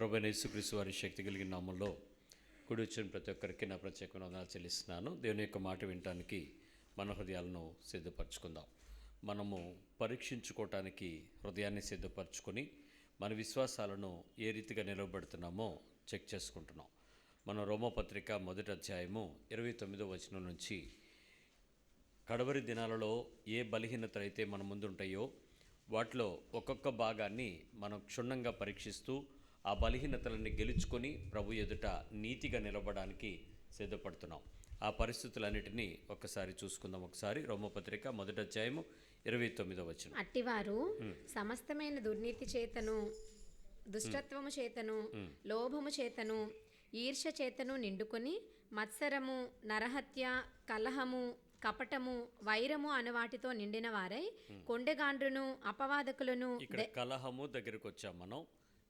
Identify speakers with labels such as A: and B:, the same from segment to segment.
A: ప్రభువైన యేసుక్రీస్తు వారి శక్తి కలిగిన నామంలో కూడి వచ్చిన ప్రతి ఒక్కరికి నా ప్రత్యేకమైన వందనాలు చెల్లిస్తున్నాను. దేవుని యొక్క మాట వినటానికి మన హృదయాలను సిద్ధపరచుకుందాం. మనము పరీక్షించుకోవటానికి హృదయాన్ని సిద్ధపరచుకొని మన విశ్వాసాలను ఏ రీతిగా నిలవబెడుతున్నామో చెక్ చేసుకుంటున్నాం. మన రోమపత్రిక 1వ అధ్యాయము 29వ వచనం నుంచి కడవరి దినాలలో ఏ బలహీనతలు అయితే మన ముందుంటాయో వాటిలో ఒక్కొక్క భాగాన్ని మనం క్షుణ్ణంగా పరీక్షిస్తూ ఆ బలహీనతలని గెలుచుకొని ప్రభు ఎదుట నీతిగా నిలబడడానికి సిద్ధపడుతున్నాం. ఆ పరిస్థితులన్నిటినీ ఒక్కసారి చూసుకుందాం. ఒకసారి రోమపత్రిక 1వ అధ్యాయము 29వ వచనం.
B: అట్టివారు సమస్తమైన దుర్నీతి చేతను, దుష్టత్వము చేతను, లోభము చేతను, ఈర్ష్య చేతను నిండుకొని మత్సరము, నరహత్య, కలహము, కపటము, వైరము అను వాటితో నిండిన వారై కొండెగాండ్రును అపవాదకులను.
A: ఇక్కడ కలహము దగ్గరకు వచ్చాం. మనం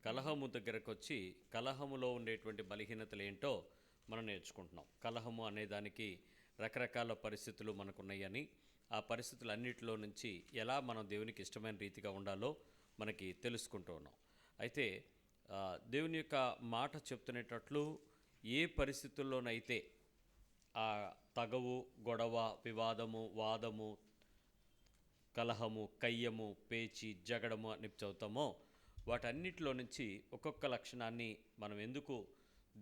A: కలహము దగ్గరకు వచ్చి కలహములో ఉండేటువంటి బలహీనతలు ఏంటో మనం నేర్చుకుంటున్నాం. కలహము అనేదానికి రకరకాల పరిస్థితులు మనకున్నాయని, ఆ పరిస్థితులన్నిటిలో నుంచి ఎలా మనం దేవునికి ఇష్టమైన రీతిగా ఉండాలో మనకి తెలుసుకుంటూ ఉన్నాం. అయితే దేవుని యొక్క మాట చెప్తునేటట్లు ఏ పరిస్థితుల్లోనైతే ఆ తగవు, గొడవ, వివాదము, వాదము, కలహము, కయ్యము, పేచి, జగడము అని చదువుతామో వాటన్నిటిలో నుంచి ఒక్కొక్క లక్షణాన్ని మనం ఎందుకు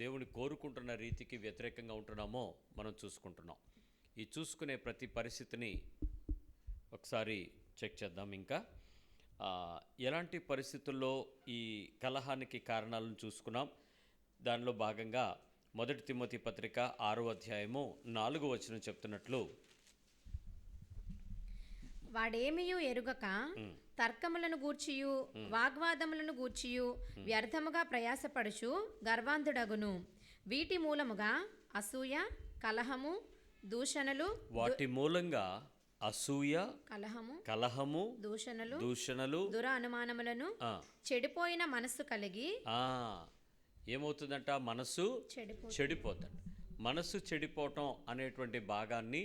A: దేవుని కోరుకుంటున్న రీతికి వ్యతిరేకంగా ఉంటున్నామో మనం చూసుకుంటున్నాం. ఈ చూసుకునే ప్రతి పరిస్థితిని ఒకసారి చెక్ చేద్దాం. ఇంకా ఎలాంటి పరిస్థితుల్లో ఈ కలహానికి కారణాలను చూసుకున్నాం. దానిలో భాగంగా 1 తిమోతి పత్రిక 6వ అధ్యాయము 4వ వచనం చెప్తున్నట్లు,
B: వాడేమియు ఎరుగక తర్కములను గూర్చియు వాగ్వాదములను గూర్చియు వ్యర్థముగా ప్రయాసపడుచు గర్వాంధుడగును. వీటి మూలముగా అసూయ, కలహము, దూషణలు,
A: వాటి మూలంగా అసూయ, కలహము, దూషణలు,
B: దుర అనుమానములను, చెడిపోయిన మనస్సు కలిగి
A: ఏమవుతుందంట? మనసు చెడిపోతాడు. మనసు చెడిపోవటం అనేటువంటి భాగాన్ని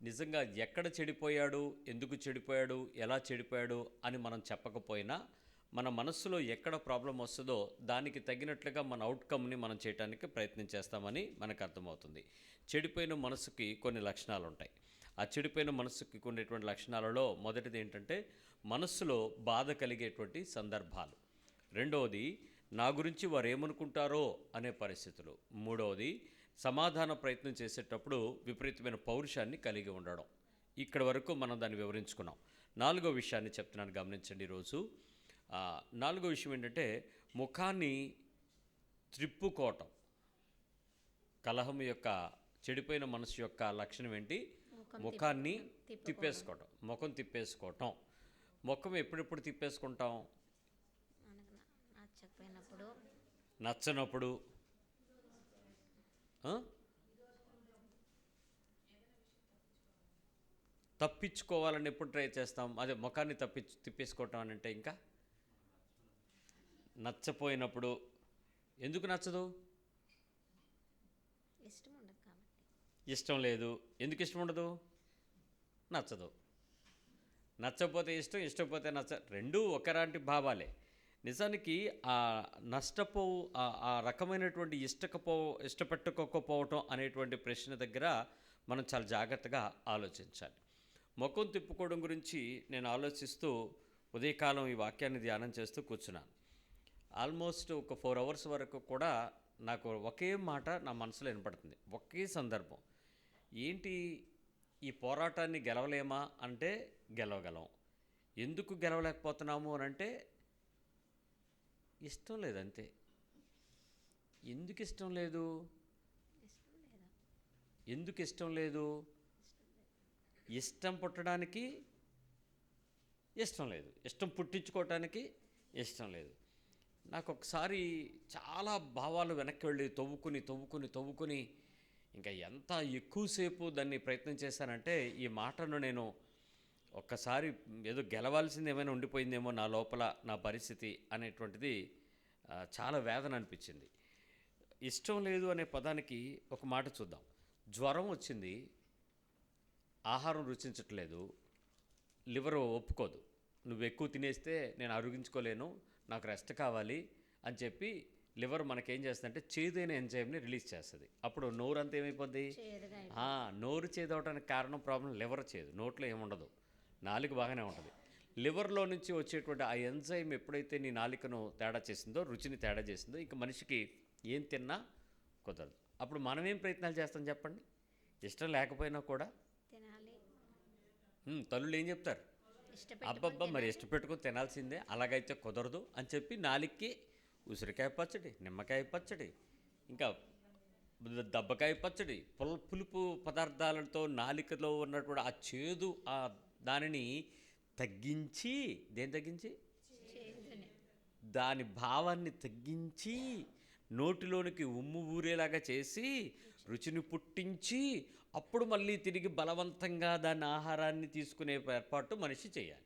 A: నిజంగా ఎక్కడ చెడిపోయాడు, ఎందుకు చెడిపోయాడు, ఎలా చెడిపోయాడు అని మనం చెప్పకపోయినా మన మనస్సులో ఎక్కడ ప్రాబ్లం వస్తుందో దానికి తగినట్లుగా మన అవుట్కమ్ని మనం చేయడానికి ప్రయత్నం చేస్తామని మనకు అర్థమవుతుంది. చెడిపోయిన మనసుకి కొన్ని లక్షణాలు ఉంటాయి. ఆ చెడిపోయిన మనసుకి ఉండేటువంటి లక్షణాలలో మొదటిది ఏంటంటే మనస్సులో బాధ కలిగేటువంటి సందర్భాలు. రెండవది నా గురించి వారు ఏమనుకుంటారో అనే పరిస్థితులు. మూడవది సమాధాన ప్రయత్నం చేసేటప్పుడు విపరీతమైన పౌరుషాన్ని కలిగి ఉండడం. ఇక్కడ వరకు మనం దాన్ని వివరించుకున్నాం. 4వ విషయాన్ని చెప్తున్నాను, గమనించండి. ఈరోజు 4వ విషయం ఏంటంటే ముఖాన్ని త్రిప్పుకోవటం. కలహం యొక్క చెడిపోయిన మనసు యొక్క లక్షణం ఏంటి? ముఖాన్ని తిప్పేసుకోవటం. ముఖం తిప్పేసుకోవటం. ముఖం ఎప్పుడెప్పుడు తిప్పేసుకుంటాం? నచ్చనప్పుడు, తప్పించుకోవాలని ఎప్పుడు ట్రై చేస్తాం? అదే ముఖాన్ని తిప్పేసుకోవటం అని అంటే ఇంకా నచ్చపోయినప్పుడు. ఎందుకు నచ్చదు? ఇష్టం లేదు. ఎందుకు ఇష్టం ఉండదు? నచ్చదు. నచ్చకపోతే ఇష్టం, ఇష్టకపోతే రెండూ ఒకలాంటి భావాలే. నిజానికి ఆ నష్టపోవు, ఆ రకమైనటువంటి ఇష్టపెట్టుకోకపోవటం అనేటువంటి ప్రశ్న దగ్గర మనం చాలా జాగ్రత్తగా ఆలోచించాలి. ముఖం తిప్పుకోవడం గురించి నేను ఆలోచిస్తూ ఉదయకాలం ఈ వాక్యాన్ని ధ్యానం చేస్తూ కూర్చున్నాను. ఆల్మోస్ట్ ఒక 4 అవర్స్ వరకు కూడా నాకు ఒకే మాట నా మనసులో వినపడుతుంది. ఒకే సందర్భం. ఏంటి, ఈ పోరాటాన్ని గెలవలేమా అంటే గెలవగలం. ఎందుకు గెలవలేకపోతున్నాము అని అంటే ఇష్టం లేదు, అంతే. ఎందుకు ఇష్టం లేదు? ఎందుకు ఇష్టం లేదు? ఇష్టం పుట్టడానికి ఇష్టం లేదు, ఇష్టం పుట్టించుకోవటానికి ఇష్టం లేదు. నాకు ఒకసారి చాలా భావాలు వెనక్కి వెళ్ళి తవ్వుకుని ఇంకా ఎంత ఎక్కువసేపు దాన్ని ప్రయత్నం చేశానంటే ఈ మాటను నేను ఒక్కసారి ఏదో గెలవాల్సింది ఏమైనా ఉండిపోయిందేమో నా లోపల, నా పరిస్థితి అనేటువంటిది చాలా వేదన అనిపించింది. ఇష్టం లేదు అనే పదానికి ఒక మాట చూద్దాం. జ్వరం వచ్చింది, ఆహారం రుచించట్లేదు, లివర్ ఒప్పుకోదు, నువ్వు ఎక్కువ తినేస్తే నేను అరిగించుకోలేను, నాకు రెస్ట్ కావాలి అని చెప్పి లివర్ మనకేం చేస్తుందంటే చేదైన ఎంజైమ్ని రిలీజ్ చేస్తుంది. అప్పుడు నోరు అంతా ఏమైపోద్ది? నోరు చేదవడానికి కారణం ప్రాబ్లం లివర్ చేదు. నోట్లో ఏముండదు, నాలుక బాగానే ఉంటుంది. లివర్లో నుంచి వచ్చేటువంటి ఆ ఎంజైమ్ ఎప్పుడైతే నీ నాలికను తేడా చేసిందో, రుచిని తేడా చేసిందో, ఇంక మనిషికి ఏం తిన్నా కుదరదు. అప్పుడు మనం ఏం ప్రయత్నాలు చేస్తాం చెప్పండి? ఇష్టం లేకపోయినా కూడా తల్లులు ఏం చెప్తారు? అబ్బబ్బా మరి ఇష్టపెట్టుకుని తినాల్సిందే, అలాగైతే కుదరదు అని చెప్పి నాలిక్కి ఉసిరికాయ పచ్చడి, నిమ్మకాయ పచ్చడి, ఇంకా దబ్బకాయ పచ్చడి, పులుపు పదార్థాలతో నాలికలో ఉన్నటువంటి ఆ చేదు ఆ దానిని తగ్గించి, దాని భావాన్ని తగ్గించి నోటిలోనికి ఉమ్ము ఊరేలాగా చేసి రుచిని పుట్టించి అప్పుడు మళ్ళీ తిరిగి బలవంతంగా దాన్ని ఆహారాన్ని తీసుకునే ఏర్పాటు మనిషి చేయాలి.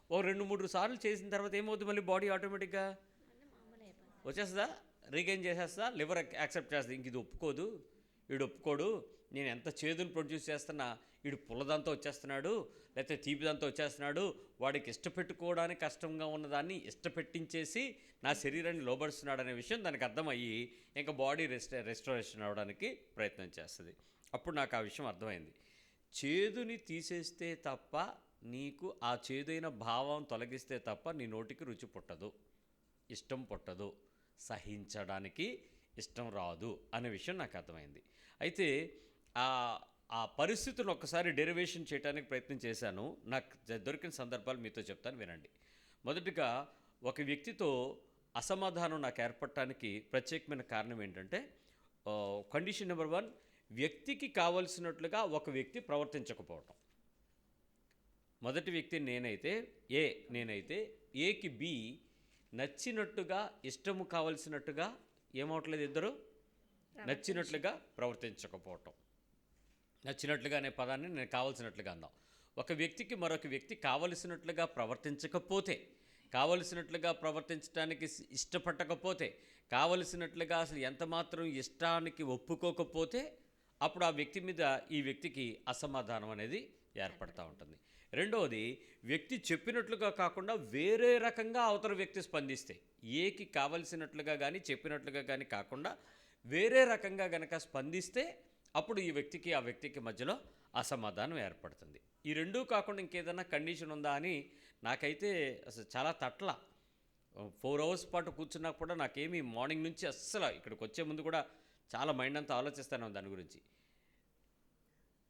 A: ఓ 2-3 సార్లు చేసిన తర్వాత ఏమవుతుంది? మళ్ళీ బాడీ ఆటోమేటిక్గా వచ్చేస్తుందా, రీగైన్ చేసేస్తా, లివర్ యాక్సెప్ట్ చేస్తుంది. ఇంక ఇది ఒప్పుకోదు, వీడు ఒప్పుకోడు, నేను ఎంత చేదును ప్రొడ్యూస్ చేస్తున్నా వీడు పుల్లదంతా వచ్చేస్తున్నాడు, లేకపోతే తీపిదంతా వచ్చేస్తున్నాడు, వాడికి ఇష్టపెట్టుకోవడానికి కష్టంగా ఉన్నదాన్ని ఇష్టపెట్టించేసి నా శరీరాన్ని లోబడుస్తున్నాడు అనే విషయం దానికి అర్థమయ్యి ఇంకా బాడీ రెస్టోరేషన్ అవ్వడానికి ప్రయత్నం చేస్తుంది. అప్పుడు నాకు ఆ విషయం అర్థమైంది. చేదుని తీసేస్తే తప్ప, నీకు ఆ చేదైన భావం తొలగిస్తే తప్ప నీ నోటికి రుచి పుట్టదు, ఇష్టం పుట్టదు, సహించడానికి ఇష్టం రాదు అనే విషయం నాకు అర్థమైంది. అయితే ఆ పరిస్థితులను ఒక్కసారి డెరివేషన్ చేయడానికి ప్రయత్నం చేశాను. నాకు దొరికిన సందర్భాలు మీతో చెప్తాను, వినండి. మొదటిగా ఒక వ్యక్తితో అసమాధానం నాకు ఏర్పడటానికి ప్రత్యేకమైన కారణం ఏంటంటే, కండిషన్ నెంబర్ 1, వ్యక్తికి కావలసినట్లుగా ఒక వ్యక్తి ప్రవర్తించకపోవటం. మొదటి వ్యక్తి నేనైతే ఏకి బి నచ్చినట్టుగా, ఇష్టము కావలసినట్టుగా ఏమవట్లేదు, ఇద్దరు నచ్చినట్లుగా ప్రవర్తించకపోవటం. నచ్చినట్లుగా అనే పదాన్ని నేను కావలసినట్లుగా అందాం. ఒక వ్యక్తికి మరొక వ్యక్తి కావలసినట్లుగా ప్రవర్తించకపోతే, కావలసినట్లుగా ప్రవర్తించడానికి ఇష్టపడకపోతే, కావలసినట్లుగా అసలు ఎంత మాత్రం ఇష్టానికి ఒప్పుకోకపోతే అప్పుడు ఆ వ్యక్తి మీద ఈ వ్యక్తికి అసమాధానం అనేది ఏర్పడుతూ ఉంటుంది. రెండవది, వ్యక్తి చెప్పినట్లుగా కాకుండా వేరే రకంగా అవతల వ్యక్తి స్పందిస్తే, ఏకి కావలసినట్లుగా కానీ చెప్పినట్లుగా కానీ కాకుండా వేరే రకంగా గనక స్పందిస్తే అప్పుడు ఈ వ్యక్తికి ఆ వ్యక్తికి మధ్యలో అసమాధానం ఏర్పడుతుంది. ఈ రెండూ కాకుండా ఇంకేదైనా కండిషన్ ఉందా అని నాకైతే అసలు చాలా తట్ల. 4 hours పాటు కూర్చున్నా కూడా నాకేమీ మార్నింగ్ నుంచి అస్సలు ఇక్కడికి వచ్చే ముందు కూడా చాలా మైండ్ అంతా ఆలోచిస్తాను దాని గురించి.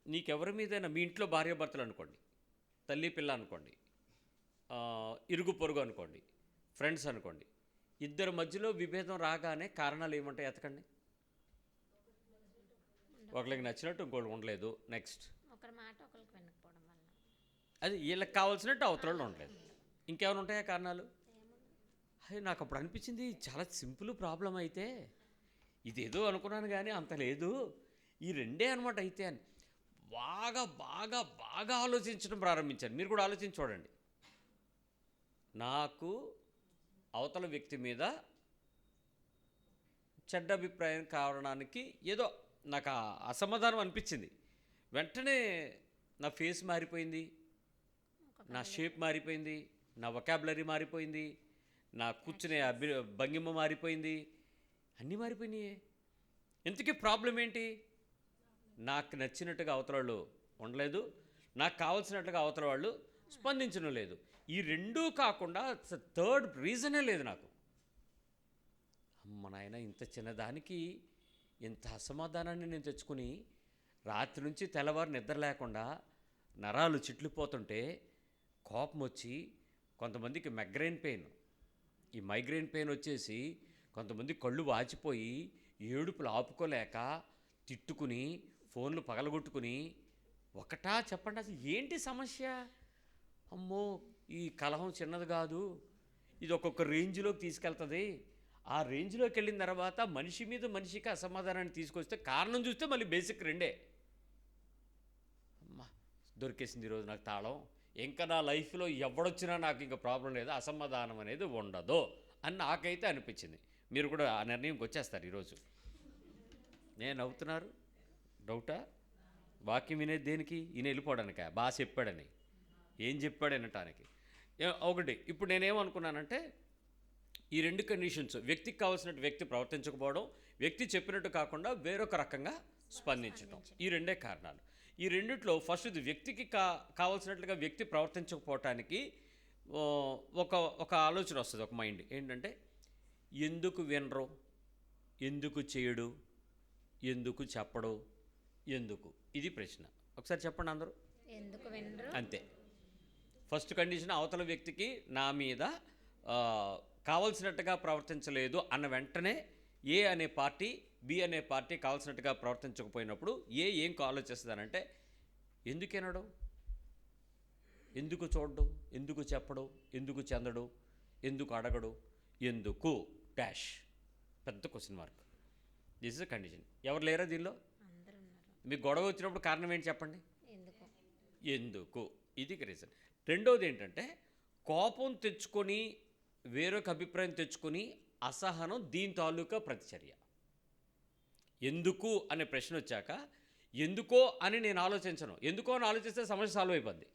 A: నీకెవరి మీదైనా, మీ ఇంట్లో భార్యాభర్తలు అనుకోండి, తల్లి పిల్ల అనుకోండి, ఇరుగు పొరుగు అనుకోండి, ఫ్రెండ్స్ అనుకోండి, ఇద్దరి మధ్యలో విభేదం రాగానే కారణాలు ఏమంటాయి ఎతకండి. ఒకరికి నచ్చినట్టు ఇంకోటి ఉండలేదు, నెక్స్ట్ అది వీళ్ళకి కావాల్సినట్టు అవతలలో ఉండలేదు, ఇంకేమైనా ఉంటాయా కారణాలు? నాకు అప్పుడు అనిపించింది చాలా సింపుల్ ప్రాబ్లం అయితే, ఇదేదో అనుకున్నాను కానీ అంత లేదు, ఈ రెండే అనమాట అయితే అని బాగా బాగా బాగా ఆలోచించడం ప్రారంభించాను. మీరు కూడా ఆలోచించి చూడండి. నాకు అవతల వ్యక్తి మీద చెడ్డ అభిప్రాయం కావడానికి ఏదో నాకు అసమాధానం అనిపించింది. వెంటనే నా ఫేస్ మారిపోయింది, నా షేప్ మారిపోయింది, నా వొకాబులరీ మారిపోయింది, నా కూర్చునే భంగిమ మారిపోయింది, అన్నీ మారిపోయినాయి. ఇంతకీ ప్రాబ్లం ఏంటి? నాకు నచ్చినట్టుగా అవతల వాళ్ళు ఉండలేదు, నాకు కావాల్సినట్టుగా అవతల వాళ్ళు స్పందించడం లేదు. ఈ రెండూ కాకుండా థర్డ్ రీజనే లేదు నాకు. అమ్మ నాయన, ఇంత చిన్నదానికి ఇంత అసమాధానాన్ని నేను తెచ్చుకుని రాత్రి నుంచి తెల్లవారు నిద్ర లేకుండా నరాలు చిట్లిపోతుంటే కోపం వచ్చి, కొంతమందికి ఈ మైగ్రెయిన్ పెయిన్ వచ్చేసి కొంతమంది కళ్ళు వాచిపోయి ఏడుపులు ఆపుకోలేక తిట్టుకుని ఫోన్లు పగలగొట్టుకుని, ఒకటా చెప్పండి అసలు ఏంటి సమస్య? అమ్మో, ఈ కలహం చిన్నది కాదు, ఇది ఒక్కొక్క రేంజ్లోకి తీసుకెళ్తుంది. ఆ రేంజ్లోకి వెళ్ళిన తర్వాత మనిషి మీద మనిషికి అసమాధానాన్ని తీసుకొస్తే కారణం చూస్తే మళ్ళీ బేసిక్ రెండే. అమ్మా, దొరికేసింది ఈరోజు నాకు తాళం, ఇంకా నా లైఫ్లో ఎవడొచ్చినా నాకు ఇంకా ప్రాబ్లం లేదు, అసమాధానం అనేది ఉండదు అని నాకైతే అనిపించింది. మీరు కూడా ఆ నిర్ణయంకి వచ్చేస్తారు ఈరోజు. నేను నవ్వుతున్నారు, డౌటా? వాక్యం వినేది దేనికి? ఈయన వెళ్ళిపోవడానికా? బాగా చెప్పాడని, ఏం చెప్పాడు వినటానికి. ఒకటి ఇప్పుడు నేనేమనుకున్నానంటే, ఈ రెండు కండిషన్స్, వ్యక్తికి కావాల్సినట్టు వ్యక్తి ప్రవర్తించకపోవడం, వ్యక్తి చెప్పినట్టు కాకుండా వేరొక రకంగా స్పందించడం, ఈ రెండే కారణాలు. ఈ రెండిట్లో ఫస్ట్ వ్యక్తికి కావాల్సినట్లుగా వ్యక్తి ప్రవర్తించకపోవటానికి ఒక ఆలోచన వస్తుంది, ఒక మైండ్ ఏంటంటే ఎందుకు వినరు, ఎందుకు చేయడు, ఎందుకు చెప్పడు, ఎందుకు, ఇది ప్రశ్న. ఒకసారి చెప్పండి అందరూ.
B: ఎందుకు వినరు?
A: అంతే. ఫస్ట్ కండిషన్, అవతల వ్యక్తికి నా మీద కావాల్సినట్టుగా ప్రవర్తించలేదు అన్న వెంటనే ఏ అనే పార్టీ బి అనే పార్టీ కావాల్సినట్టుగా ప్రవర్తించకపోయినప్పుడు ఏం ఆలోచిస్తుందనంటే ఎందుకు వినడు, ఎందుకు చూడడు, ఎందుకు చెప్పడు, ఎందుకు చెందడు, ఎందుకు అడగడు, ఎందుకు డాష్, పెద్ద question mark. This is condition. ఎవరు లేరా దీనిలో? మీకు గొడవ వచ్చినప్పుడు కారణం ఏంటి చెప్పండి? ఎందుకు, ఇది రీజన్. రెండోది ఏంటంటే కోపం తెచ్చుకొని వేరొక అభిప్రాయం తెచ్చుకొని అసహనం, దీని తాలూకా ప్రతిచర్య. ఎందుకు అనే ప్రశ్న వచ్చాక ఎందుకో అని నేను ఆలోచించను. ఎందుకో అని ఆలోచిస్తే సమస్య సాల్వ్ అయిపోద్ది.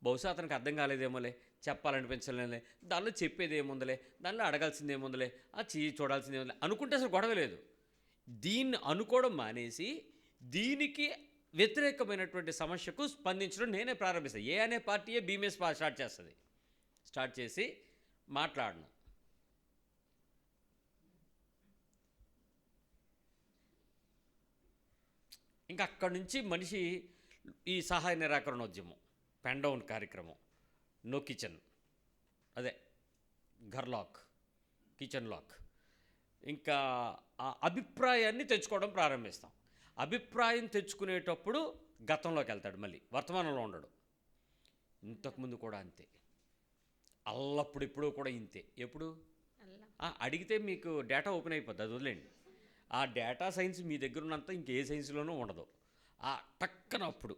A: బహుశా అతనికి అర్థం కాలేదేమోలే, చెప్పాలనిపించలేదులే, దానిలో చెప్పేది ఏముందలే, దానిలో అడగాల్సింది ఏముందలే, చూడాల్సింది ఏముందలే అనుకుంటే అసలు గొడవ లేదు. దీన్ని అనుకోవడం మానేసి దీనికి వ్యతిరేకమైనటువంటి సమస్యకు స్పందించడం నేనే ప్రారంభిస్తాను. ఏ అనే పార్టీయే బి మీద స్టార్ట్ చేస్తుంది. స్టార్ట్ చేసి మాట్లాడను. ఇంకా అక్కడి నుంచి మనిషి ఈ సహాయ నిరాకరణ ఉద్యమం, పెన్ డౌన్ కార్యక్రమం, నో కిచెన్, అదే ఘర్ లాక్, కిచెన్ లాక్, ఇంకా ఆ అభిప్రాయాన్ని తెచ్చుకోవడం ప్రారంభిస్తాం. అభిప్రాయం తెచ్చుకునేటప్పుడు గతంలోకి వెళ్తాడు, మళ్ళీ వర్తమానంలో ఉండడు. ఇంతకుముందు కూడా అంతే, అల్లప్పుడు ఇప్పుడు కూడా ఇంతే. ఎప్పుడు అడిగితే మీకు డేటా ఓపెన్ అయిపోద్ది, అది వదిలేండి. ఆ డేటా సైన్స్ మీ దగ్గర ఉన్నంత ఇంకే సైన్స్లోనూ ఉండదు. ఆ టక్కన అప్పుడు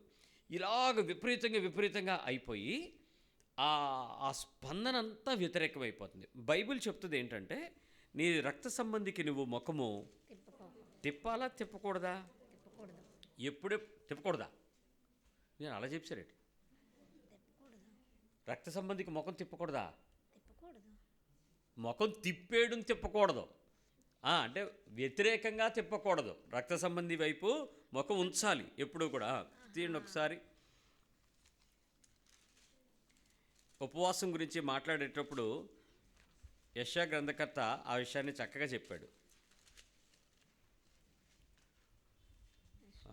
A: ఇలాగ విపరీతంగా అయిపోయి ఆ స్పందన అంతా వ్యతిరేకమైపోతుంది. బైబిల్ చెప్తుంది ఏంటంటే నీ రక్త సంబంధికి నువ్వు ముఖము తిప్పాలా తిప్పకూడదా? ఎప్పుడే తిప్పకూడదా? నేను అలా చెప్పారేంటి? రక్త సంబంధికి ముఖం తిప్పకూడదా? ముఖం తిప్పేయడం తిప్పకూడదు, అంటే వ్యతిరేకంగా తిప్పకూడదు. రక్త సంబంధి వైపు ముఖం ఉంచాలి ఎప్పుడూ కూడా. తీయండి ఒకసారి. ఉపవాసం గురించి మాట్లాడేటప్పుడు యెషయా గ్రంథకర్త ఆ విషయాన్ని చక్కగా చెప్పాడు.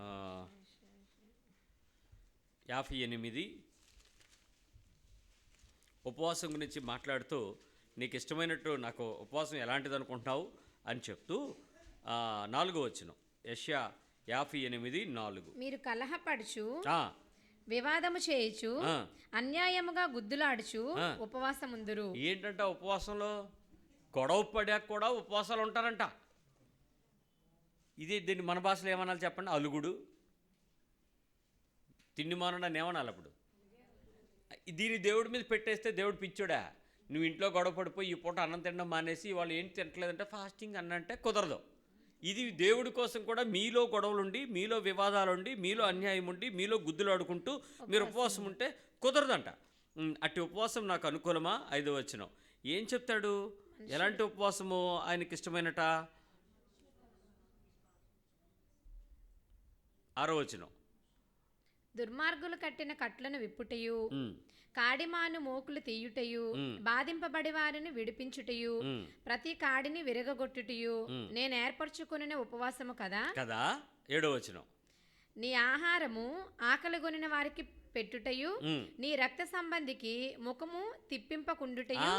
A: ఆ 58 ఉపవాసం గురించి మాట్లాడుతూ నీకు ఇష్టమైనట్టు నాకు ఉపవాసం ఎలాంటిది అనుకుంటున్నావు అని చెప్తూ 4వ వచనం యెషయా 58:4
B: మీరు కలహపడుచు వివాదము చేయుచు అన్యాయముగా గుద్దులాడుచు ఉపవాసముందురు.
A: ఏంటంట ఉపవాసంలో? గొడవ పడాక కూడా ఉపవాసాలు ఉంటారంట. దీన్ని మన భాషలో ఏమనాలి చెప్పండి? అలుగుడు, తిండి మానడాన్ని ఏమనాలి అప్పుడు? దీన్ని దేవుడి మీద పెట్టేస్తే దేవుడు పిచ్చోడా? నువ్వు ఇంట్లో గొడవ పడిపోయి ఈ పూట అన్నం తినడం మానేసి వాళ్ళు ఏం తినట్లేదంటే ఫాస్టింగ్ అన్నంటే కుదరదు. ఇది దేవుడి కోసం కూడా మీలో గొడవలుండి, మీలో వివాదాలుండి, మీలో అన్యాయం ఉండి, మీలో గుద్దులు ఆడుకుంటూ మీరు ఉపవాసం ఉంటే కుదరదంట. అట్టి ఉపవాసం నాకు అనుకూలమా? 5వ వచనం ఏం చెప్తాడు? ఎలాంటి ఉపవాసము ఆయనకి ఇష్టమైనట? 6వ వచనం
B: దుర్మార్గులు కట్టిన కట్లను విప్పుటయు, కాడిమాను మోకులు తీయుటయు, బాధింపబడి వారిని విడిపించుటయు, ప్రతి కాడిని విరగగొట్టుటయు నేను ఏర్పరచుకున్న ఉపవాసము కదా.
A: 7వ వచనం
B: నీ ఆహారము ఆకలిగొనిన వారికి పెట్టుటయు, నీ రక్త సంబంధికి ముఖము తిప్పింపకుండుటయు.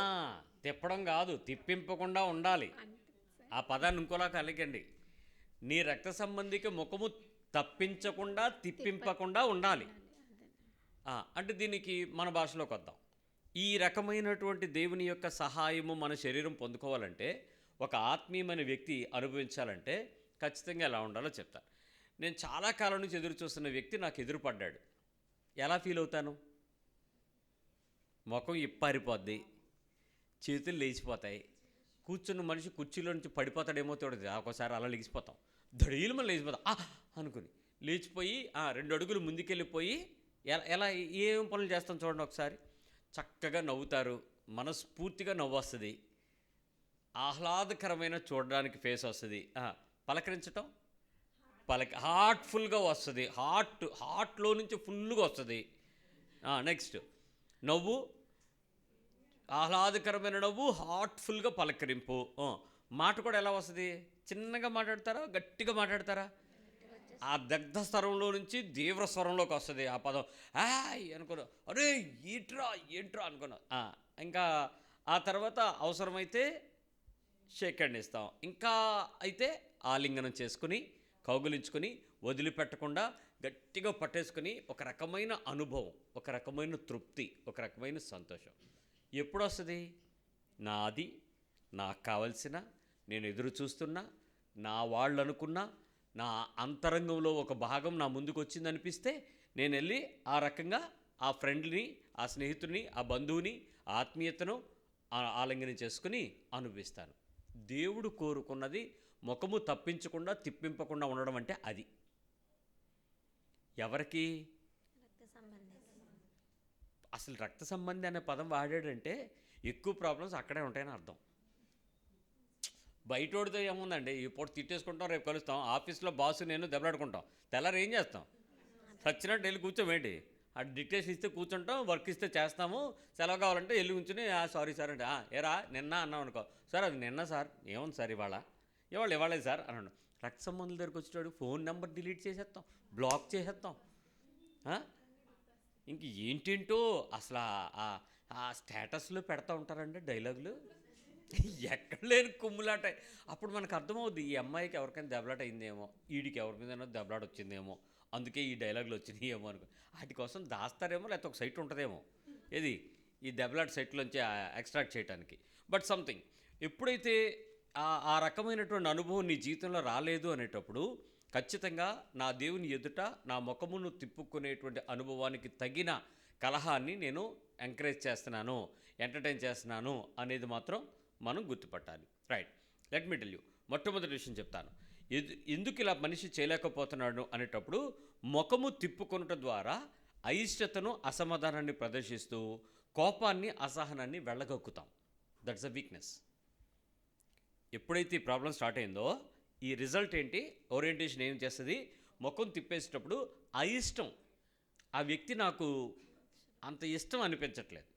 A: తిప్పడం కాదు, తిప్పింపకుండా ఉండాలి. ఆ పదాన్ని ఇంకోలా కలిగండి. నీ రక్త సంబంధికి ముఖము తప్పించకుండా తిప్పింపకుండా ఉండాలి. అంటే దీనికి మన భాషలోకి వద్దాం. ఈ రకమైనటువంటి దేవుని యొక్క సహాయము మన శరీరం పొందుకోవాలంటే, ఒక ఆత్మీయమైన వ్యక్తి అనుభవించాలంటే ఖచ్చితంగా ఎలా ఉండాలో చెప్తాను. నేను చాలా కాలం నుంచి ఎదురు చూస్తున్న వ్యక్తి నాకు ఎదురుపడ్డాడు. ఎలా ఫీల్ అవుతాను? ముఖం ఇప్పారిపోద్ది, చేతులు లేచిపోతాయి, కూర్చున్న మనిషి కుర్చీలో నుంచి పడిపోతాడేమో తోడదు. ఒకసారి అలా లేచిపోతాం, దడీలు మనం లేచిపోతాం అనుకుని లేచిపోయి 2 అడుగులు ముందుకెళ్ళిపోయి ఎలా ఏం పనులు చేస్తాం చూడండి. ఒకసారి చక్కగా నవ్వుతారు, మనస్ఫూర్తిగా నవ్వు వస్తుంది, ఆహ్లాదకరమైన చూడడానికి ఫేస్ వస్తుంది. పలకరించటం హార్ట్ఫుల్గా వస్తుంది, హార్ట్లో నుంచి ఫుల్గా వస్తుంది. నెక్స్ట్ నవ్వు, ఆహ్లాదకరమైన నవ్వు, హార్ట్ఫుల్గా పలకరింపు. మాట కూడా ఎలా వస్తుంది? చిన్నగా మాట్లాడతారా, గట్టిగా మాట్లాడతారా? ఆ దగ్ధ స్వరంలో నుంచి తీవ్ర స్వరంలోకి వస్తుంది ఆ పదం. అనుకున్నా, అరే ఏంట్రా అనుకున్నా. ఇంకా ఆ తర్వాత అవసరమైతే షేక్ హ్యాండ్ ఇస్తాం, ఇంకా అయితే ఆలింగనం చేసుకుని కౌగులించుకొని వదిలిపెట్టకుండా గట్టిగా పట్టేసుకుని ఒక రకమైన అనుభవం, ఒక రకమైన తృప్తి, ఒక రకమైన సంతోషం ఎప్పుడు వస్తుంది? నాది, నాకు కావలసిన, నేను ఎదురు చూస్తున్నా, నా వాళ్ళు అనుకున్నా, నా అంతరంగంలో ఒక భాగం నా ముందుకు వచ్చిందనిపిస్తే నేను వెళ్ళి ఆ రకంగా ఆ ఫ్రెండ్ని, ఆ స్నేహితుడిని, ఆ బంధువుని, ఆత్మీయతను ఆలింగనం చేసుకుని అనుభవిస్తాను. దేవుడు కోరుకున్నది ముఖము తప్పించకుండా తిప్పింపకుండా ఉండడం అంటే అది. ఎవరికి? అసలు రక్త సంబంధి అనే పదం వాడాడంటే ఎక్కువ ప్రాబ్లమ్స్ అక్కడే ఉంటాయని అర్థం. బయటోడితో ఏముందండి, ఈ పూట తిట్టేసుకుంటాం, రేపు కలుస్తాం, ఆఫీస్లో బాసు నేను దెబ్బలాడుకుంటాం, తెల్లారు ఏం చేస్తాం? చచ్చినట్టు వెళ్ళి కూర్చోమేంటి? ఆ డిక్టేషన్ ఇస్తే కూర్చుంటాం, వర్క్ ఇస్తే చేస్తాము, సెలవు కావాలంటే వెళ్ళి కూర్చుని సారీ సార్ అంటే ఏరా నిన్న అన్నాం అనుకో, సార్ అది నిన్న సార్, ఏముంది సార్ ఇవాళ సార్ అన్నాడు. రక్త సంబంధుల దగ్గరికి వచ్చేటాడు ఫోన్ నెంబర్ డిలీట్ చేసేస్తాం, బ్లాక్ చేసేస్తాం. ఇంక ఏంటేంటో అసలు ఆ స్టేటస్లో పెడతా ఉంటారండి డైలాగులు, ఎక్కడ లేని కుమ్ములాట. అప్పుడు మనకు అర్థమవుద్ది, ఈ అమ్మాయికి ఎవరికైనా దెబ్బలాట అయిందేమో, వీడికి ఎవరి మీద దెబ్బలాట వచ్చిందేమో, అందుకే ఈ డైలాగులు వచ్చినాయి ఏమో అనుకో. వాటి కోసం దాస్తారేమో, లేకపోతే ఒక సైట్ ఉంటుందేమో ఏది ఈ దెబ్బలాట సైట్లోంచి ఎక్స్ట్రాక్ట్ చేయడానికి. బట్ సంథింగ్ ఎప్పుడైతే ఆ రకమైనటువంటి అనుభవం నీ జీవితంలో రాలేదు అనేటప్పుడు ఖచ్చితంగా నా దేవుని ఎదుట నా ముఖమును తిప్పుకునేటువంటి అనుభవానికి తగిన కలహాన్ని నేను ఎంకరేజ్ చేస్తున్నాను, ఎంటర్టైన్ చేస్తున్నాను అనేది మాత్రం మనం గుర్తుపట్టాలి. Right, let me tell you. మొట్టమొదటి విషయం చెప్తాను. ఎందుకు ఇలా మనిషి చేయలేకపోతున్నాడు అనేటప్పుడు ముఖము తిప్పుకొనుట ద్వారా అయిష్టతను, అసమాధానాన్ని ప్రదర్శిస్తూ కోపాన్ని, అసహనాన్ని వెళ్ళగక్కుతాం. That's a weakness. ఎప్పుడైతే ఈ ప్రాబ్లం స్టార్ట్ అయిందో ఈ రిజల్ట్ ఏంటి? ఓరియంటేషన్ ఏం చేస్తుంది? ముఖం తిప్పేసేటప్పుడు అయిష్టం, ఆ వ్యక్తి నాకు అంత ఇష్టం అనిపించట్లేదు,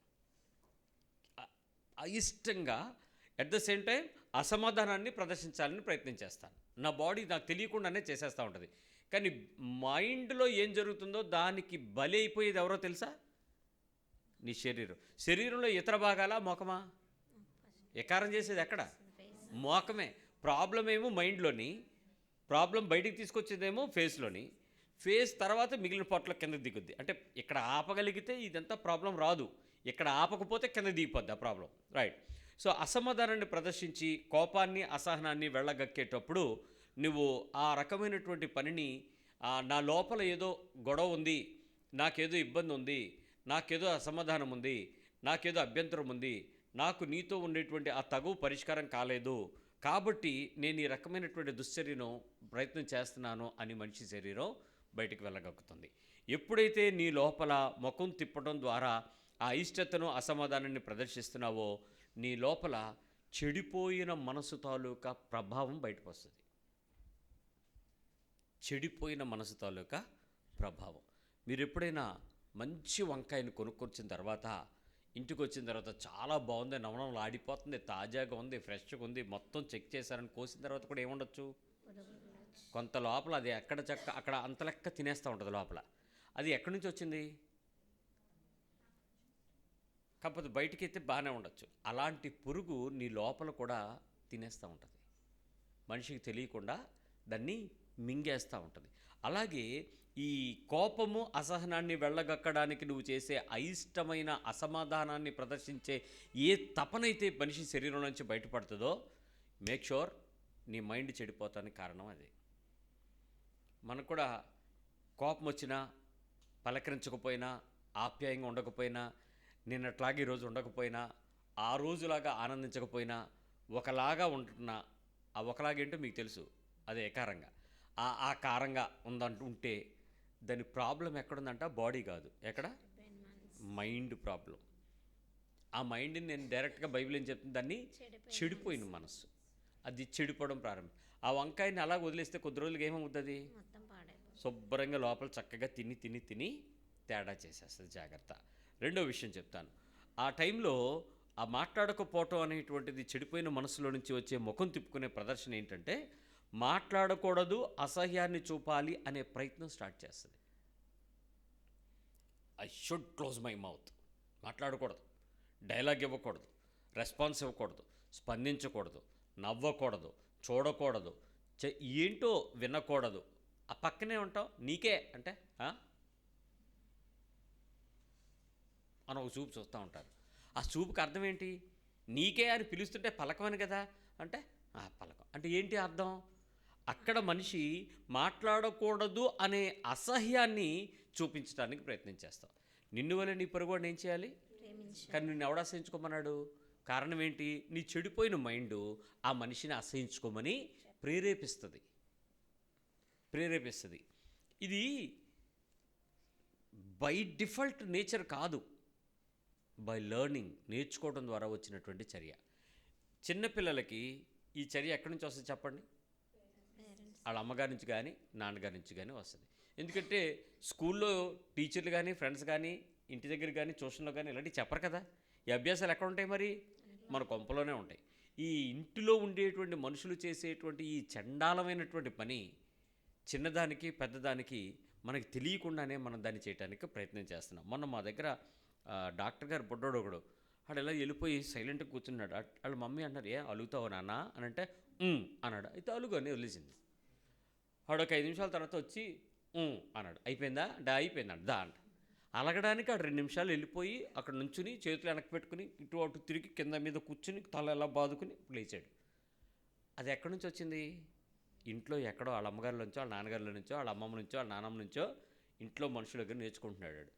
A: అయిష్టంగా అట్ ద సేమ్ టైం అసమాధానాన్ని ప్రదర్శించాలని ప్రయత్నం చేస్తాను. నా బాడీ నాకు తెలియకుండానే చేసేస్తూ ఉంటుంది. కానీ మైండ్లో ఏం జరుగుతుందో దానికి బలి అయిపోయేది ఎవరో తెలుసా? నీ శరీరంలో ఇతర భాగాల ముఖమా? ఎకారం చేసేది ఎక్కడ? మోకమే. ప్రాబ్లం ఏమో మైండ్లోని, ప్రాబ్లం బయటికి తీసుకొచ్చేదేమో ఫేస్లోని, ఫేస్ తర్వాత మిగిలిన పొట్ల కిందకి దిగుద్ది. అంటే ఇక్కడ ఆపగలిగితే ఇదంతా ప్రాబ్లం రాదు, ఇక్కడ ఆపకపోతే కింద దిగిపోద్ది ఆ ప్రాబ్లం. రైట్. సో అసమాధానాన్ని ప్రదర్శించి కోపాన్ని, అసహనాన్ని వెళ్ళగక్కేటప్పుడు నువ్వు ఆ రకమైనటువంటి పనిని నా లోపల ఏదో గొడవ ఉంది, నాకేదో ఇబ్బంది ఉంది, నాకేదో అసమాధానం ఉంది, నాకేదో అభ్యంతరం ఉంది, నాకు నీతో ఉండేటువంటి ఆ తగు పరిష్కారం కాలేదు, కాబట్టి నేను ఈ రకమైనటువంటి దుశ్చర్యను ప్రయత్నం చేస్తున్నాను అని మనిషి శరీరం బయటికి వెళ్ళగక్కుతుంది. ఎప్పుడైతే నీ లోపల ముఖం తిప్పడం ద్వారా ఆ అయిష్టతను, అసమాధానాన్ని ప్రదర్శిస్తున్నావో నీ లోపల చెడిపోయిన మనసు తాలూకా ప్రభావం బయటకు వస్తుంది. చెడిపోయిన మనసు తాలూకా ప్రభావం. మీరు ఎప్పుడైనా మంచి వంకాయని కొనుక్కొచ్చిన తర్వాత ఇంటికి వచ్చిన తర్వాత చాలా బాగుంది, నవనవలు ఆడిపోతుంది, తాజాగా ఉంది, ఫ్రెష్గా ఉంది, మొత్తం చెక్ చేశారని కోసిన తర్వాత కూడా ఏముండొచ్చు? కొంత లోపల అది అక్కడ అంత లెక్క తినేస్తూ ఉంటుంది లోపల. అది ఎక్కడి నుంచి వచ్చింది? కాకపోతే బయటికి అయితే బాగానే ఉండొచ్చు. అలాంటి పురుగు నీ లోపల కూడా తినేస్తూ ఉంటుంది, మనిషికి తెలియకుండా దాన్ని మింగేస్తూ ఉంటుంది. అలాగే ఈ కోపము, అసహనాన్ని వెళ్ళగక్కడానికి నువ్వు చేసే అయిష్టమైన అసమాధానాన్ని ప్రదర్శించే ఏ తపనైతే మనిషి శరీరం నుంచి బయటపడుతుందో మేక్ షూర్ నీ మైండ్ చెడిపోతానికి కారణం అది. మనకు కూడా కోపం వచ్చినా, పలకరించకపోయినా, ఆప్యాయంగా ఉండకపోయినా, నిన్నట్లాగా ఈరోజు ఉండకపోయినా, ఆ రోజులాగా ఆనందించకపోయినా, ఒకలాగా ఉంటున్నా, ఆ ఒకలాగేంటో మీకు తెలుసు, అదే ఎకారంగా ఆ కారంగా ఉందంటుంటే దాని ప్రాబ్లం ఎక్కడుందంట? బాడీ కాదు, ఎక్కడ? Mind problem. ఆ మైండ్ని నేను డైరెక్ట్గా బైబిల్ ఏం చెప్తుంది, దాన్ని చెడిపోయిన మనసు. అది చెడిపోవడం ప్రారంభం. ఆ వంకాయని అలా వదిలేస్తే కొద్ది రోజులకి ఏమవుతుంది, శుభ్రంగా లోపల చక్కగా తిని తిని తిని తేడా చేసేస్తుంది. జాగ్రత్త. రెండో విషయం చెప్తాను. ఆ టైంలో ఆ మాట్లాడకపోవటం అనేటువంటిది చెడిపోయిన మనసులో నుంచి వచ్చే ముఖం తిప్పుకునే ప్రదర్శన ఏంటంటే, మాట్లాడకూడదు, అసహ్యాన్ని చూపాలి అనే ప్రయత్నం స్టార్ట్ చేస్తుంది. I should close my mouth. మాట్లాడకూడదు, డైలాగ్ ఇవ్వకూడదు, రెస్పాన్స్ ఇవ్వకూడదు, స్పందించకూడదు, నవ్వకూడదు, చూడకూడదు, ఏంటో వినకూడదు. ఆ పక్కనే ఉంటాం, నీకే అంటే అని ఒక చూపు చూస్తూ ఉంటారు. ఆ చూపుకి అర్థం ఏంటి? నీకే అని పిలుస్తుంటే పలకమని కదా అంటే పలకం అంటే ఏంటి అర్థం? అక్కడ మనిషి మాట్లాడకూడదు అనే అసహ్యాన్ని చూపించడానికి ప్రయత్నం చేస్తాం. నిన్ను వల్ల నీ పొరుగువాడిని ఏం చేయాలి, కానీ నిన్ను ఎవడు అసహించుకోమన్నాడు? కారణం ఏంటి? నీ చెడిపోయిన మైండు ఆ మనిషిని అసహించుకోమని ప్రేరేపిస్తుంది. ఇది బై డిఫాల్ట్ నేచర్ కాదు, బై లెర్నింగ్, నేర్చుకోవడం ద్వారా వచ్చినటువంటి చర్య. చిన్నపిల్లలకి ఈ చర్య ఎక్కడి నుంచి వస్తుంది చెప్పండి? వాళ్ళ అమ్మగారి నుంచి కానీ నాన్నగారి నుంచి కానీ వస్తుంది. ఎందుకంటే స్కూల్లో టీచర్లు కానీ ఫ్రెండ్స్ కానీ ఇంటి దగ్గర కానీ ట్యూషన్లో కానీ ఇలాంటివి చెప్పరు కదా. ఈ అభ్యాసాలు ఎక్కడ ఉంటాయి మరి? మన కొంపలోనే ఉంటాయి. ఈ ఇంటిలో ఉండేటువంటి మనుషులు చేసేటువంటి ఈ చండాలమైనటువంటి పని చిన్నదానికి పెద్దదానికి మనకి తెలియకుండానే మనం దాన్ని చేయడానికి ప్రయత్నం చేస్తున్నాం. మొన్న మా దగ్గర డాక్టర్ గారు బుడ్డోడు ఒకడు వాడు ఇలా వెళ్ళిపోయి సైలెంట్గా కూర్చున్నాడు. వాళ్ళ మమ్మీ అన్నారు, ఏ అలుగుతావు నాన్న అని అంటే అన్నాడు. అయితే అలుగు అని వదిలేసింది. వాడు ఒక 5 నిమిషాల తర్వాత వచ్చి అన్నాడు. అయిపోయిందా? అయిపోయిందంట దా అంట. అలగడానికి ఆడు 2 నిమిషాలు వెళ్ళిపోయి అక్కడ నుంచుని చేతులు వెనక్కి పెట్టుకుని ఇటు అటు తిరిగి కింద మీద కూర్చుని తల ఎలా బాదుకుని లేచాడు. అది ఎక్కడి నుంచి వచ్చింది? ఇంట్లో ఎక్కడో వాళ్ళ అమ్మగారి నుంచో వాళ్ళ నాన్నగారి నుంచో వాళ్ళ అమ్మమ్మ నుంచో వాళ్ళ నాన్నమ్మ నుంచో ఇంట్లో మనుషుల దగ్గర నేర్చుకుంటున్నాడు.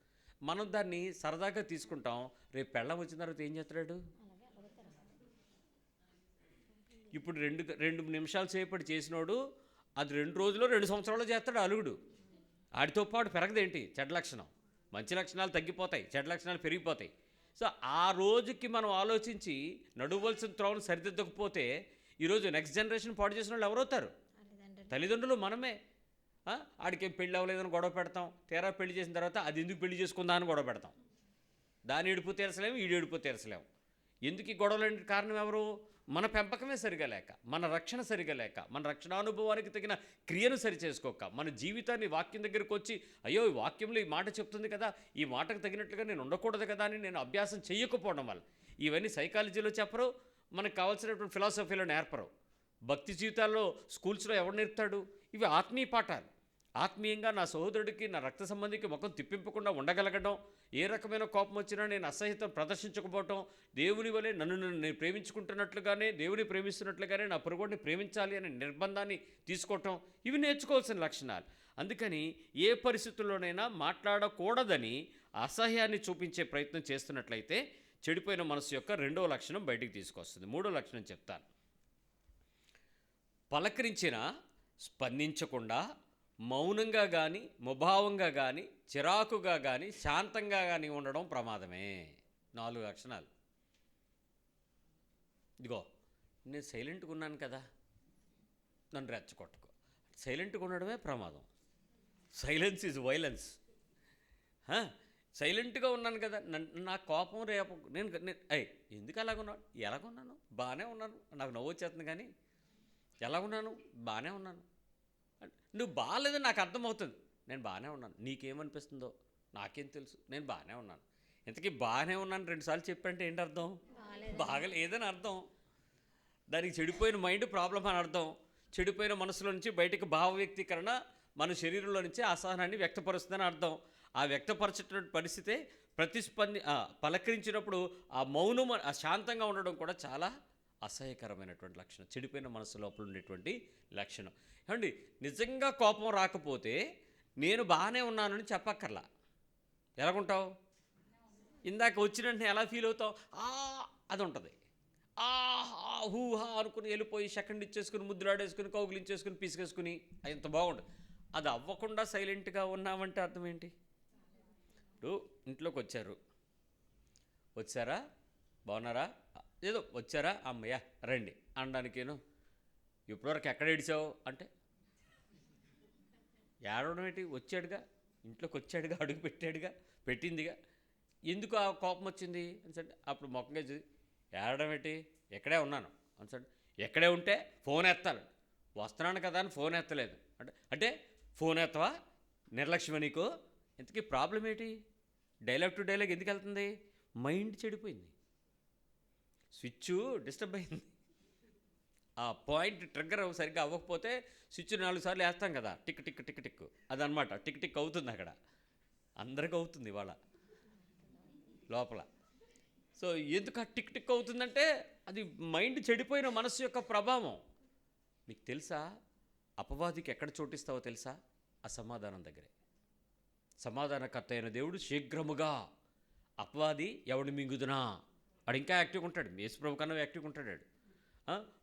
A: మనం దాన్ని సరదాగా తీసుకుంటాం. రేపు పెళ్ళం వచ్చిన తర్వాత ఏం చేస్తాడు? ఇప్పుడు 2 నిమిషాలు సేపటి చేసినోడు అది 2 రోజుల్లో 2 సంవత్సరాల్లో చేస్తాడు అలుగుడు. ఆడితో పాటు పెరగదేంటి చెడ్డ లక్షణం? మంచి లక్షణాలు తగ్గిపోతాయి, చెడ్డ లక్షణాలు పెరిగిపోతాయి. సో ఆ రోజుకి మనం ఆలోచించి నడువలసిన త్రోవను సరిదిద్దకపోతే ఈరోజు నెక్స్ట్ జనరేషన్ పాడు చేసిన వాళ్ళు ఎవరవుతారు? తల్లిదండ్రులు, మనమే. ఆడికేం పెళ్ళి అవ్వలేదని గొడవ పెడతాం. తీరా పెళ్లి చేసిన తర్వాత అది ఎందుకు పెళ్లి చేసుకుందా అని గొడవ పెడతాం. దాని ఏడుపు తీర్చలేము, ఈడు ఏడుపు తీర్చలేము. ఎందుకు ఈ గొడవలంటే కారణం ఎవరు? మన పెంపకమే సరిగా లేక, మన రక్షణ సరిగా లేక, మన రక్షణానుభవానికి తగిన క్రియను సరి చేసుకోక, మన జీవితాన్ని వాక్యం దగ్గరికి వచ్చి అయ్యో ఈ వాక్యంలో ఈ మాట చెప్తుంది కదా, ఈ మాటకు తగినట్లుగా నేను ఉండకూడదు కదా అని నేను అభ్యాసం చేయకపోవడం వల్ల. ఇవన్నీ సైకాలజీలో చెప్పరు, మనకు కావాల్సినటువంటి ఫిలాసఫీలో నేర్పరు. భక్తి జీవితాల్లో స్కూల్స్లో ఎవరు నేర్పుతాడు? ఇవి ఆత్మీయ పాఠాలు. ఆత్మీయంగా నా సహోదరుడికి, నా రక్త సంబంధికి ముఖం తిప్పింపకుండా ఉండగలగడం, ఏ రకమైన కోపం వచ్చినా నేను అసహ్యత ప్రదర్శించకపోవటం, దేవుని వలె నన్ను నేను ప్రేమించుకుంటున్నట్లుగానే దేవుని ప్రేమిస్తున్నట్లుగానే నా పొరుగుడిని ప్రేమించాలి అనే నిర్బంధాన్ని తీసుకోవటం, ఇవి నేర్చుకోవాల్సిన లక్షణాలు. అందుకని ఏ పరిస్థితుల్లోనైనా మాట్లాడకూడదని అసహ్యాన్ని చూపించే ప్రయత్నం చేస్తున్నట్లయితే చెడిపోయిన మనసు యొక్క 2వ లక్షణం బయటికి తీసుకొస్తుంది. 3వ లక్షణం చెప్తాను. పలకరించిన స్పందించకుండా మౌనంగా కానీ, ముభావంగా కానీ, చిరాకుగా కానీ, శాంతంగా కానీ ఉండడం ప్రమాదమే. 4 లక్షణాలు. ఇదిగో నేను సైలెంట్గా ఉన్నాను కదా, నన్ను రెచ్చగొట్టుకో. సైలెంట్గా ఉండడమే ప్రమాదం. Silence is violence. సైలెంట్గా ఉన్నాను కదా, నా కోపం రేపు నేను ఎందుకు అలాగున్నాను? ఎలాగున్నాను? బాగానే ఉన్నాను. నాకు నవ్వు వచ్చేస్తుంది కానీ ఎలాగున్నాను? బాగానే ఉన్నాను. నువ్వు బాగాలేదని నాకు అర్థమవుతుంది. నేను బాగానే ఉన్నాను. నీకేమనిపిస్తుందో నాకేం తెలుసు, నేను బాగానే ఉన్నాను. ఇంతకీ బాగానే ఉన్నాను 2 సార్లు చెప్పంటే ఏంటి అర్థం? బాగలేదని అర్థం. దానికి చెడిపోయిన మైండ్ ప్రాబ్లం అని అర్థం. చెడిపోయిన మనసులో నుంచి బయటకు భావ వ్యక్తీకరణ మన శరీరంలో నుంచి అసహనాన్ని వ్యక్తపరుస్తుందని అర్థం. ఆ వ్యక్తపరచేటువంటి పరిస్థితే పలకరించినప్పుడు ఆ మౌనం, ఆ శాంతంగా ఉండడం కూడా చాలా అసహ్యకరమైనటువంటి లక్షణం, చెడిపోయిన మనసు లోపల ఉండేటువంటి లక్షణం. ఏమండి, నిజంగా కోపం రాకపోతే నేను బాగానే ఉన్నానని చెప్పక్కర్లా. ఎలాగుంటావు? ఇందాక వచ్చిన వెంటనే ఎలా ఫీల్ అవుతావు? అది ఉంటుంది. హూహా అనుకుని వెళ్ళిపోయి సెకండ్ ఇచ్చేసుకుని, ముద్దులాడేసుకుని, కౌగులించేసుకుని, పిసికేసుకుని ఎంత బాగుంటుంది. అది అవ్వకుండా సైలెంట్గా ఉన్నామంటే అర్థం ఏంటి? ఇప్పుడు ఇంట్లోకి వచ్చారా? బాగున్నారా, ఏదో వచ్చారా, అమ్మయ్యా రండి అనడానికేను. ఇప్పటివరకు ఎక్కడ ఏడిచావు అంటే, ఏడవడం ఏంటి, వచ్చాడుగా, ఇంట్లోకి వచ్చాడుగా, అడుగు పెట్టాడుగా, పెట్టిందిగా, ఎందుకు ఆ కోపం వచ్చింది అని అప్పుడు మొక్కగా చూసి, ఏడవడం ఏంటి, ఎక్కడే ఉన్నాను అని ఎక్కడే ఉంటే ఫోన్ ఎత్తాలి, వస్తున్నాను కదా అని ఫోన్ ఎత్తలేదు అంటే ఫోన్ ఎత్తవా, నిర్లక్ష్యం నీకు, ఇంతకీ ప్రాబ్లం ఏంటి, డైలాగ్ టు డైలాగ్ ఎందుకు వెళ్తుంది, మైండ్ చెడిపోయింది, స్విచ్ డిస్టర్బ్ అయింది. ఆ పాయింట్ ట్రిగ్గర్ సరిగ్గా అవ్వకపోతే స్విచ్ 4 సార్లు వేస్తాం కదా, టిక్ టిక్ టిక్ టిక్, అదనమాట టిక్ టిక్ అవుతుంది అక్కడ, అందరికీ అవుతుంది ఇవాళ లోపల. సో ఎందుకు ఆ టిక్ టిక్ అవుతుందంటే అది మైండ్ చెడిపోయిన మనసు యొక్క ప్రభావం. మీకు తెలుసా, అపవాదికి ఎక్కడ చోటిస్తావో తెలుసా, అసమాధానం దగ్గరే. సమాధానకర్త అయిన దేవుడు శీఘ్రముగా, అపవాది ఎవడిని మింగుదునా, వాడు ఇంకా యాక్టివ్గా ఉంటాడు, యేసుప్రభు కన్నా యాక్టివ్గా ఉంటాడు.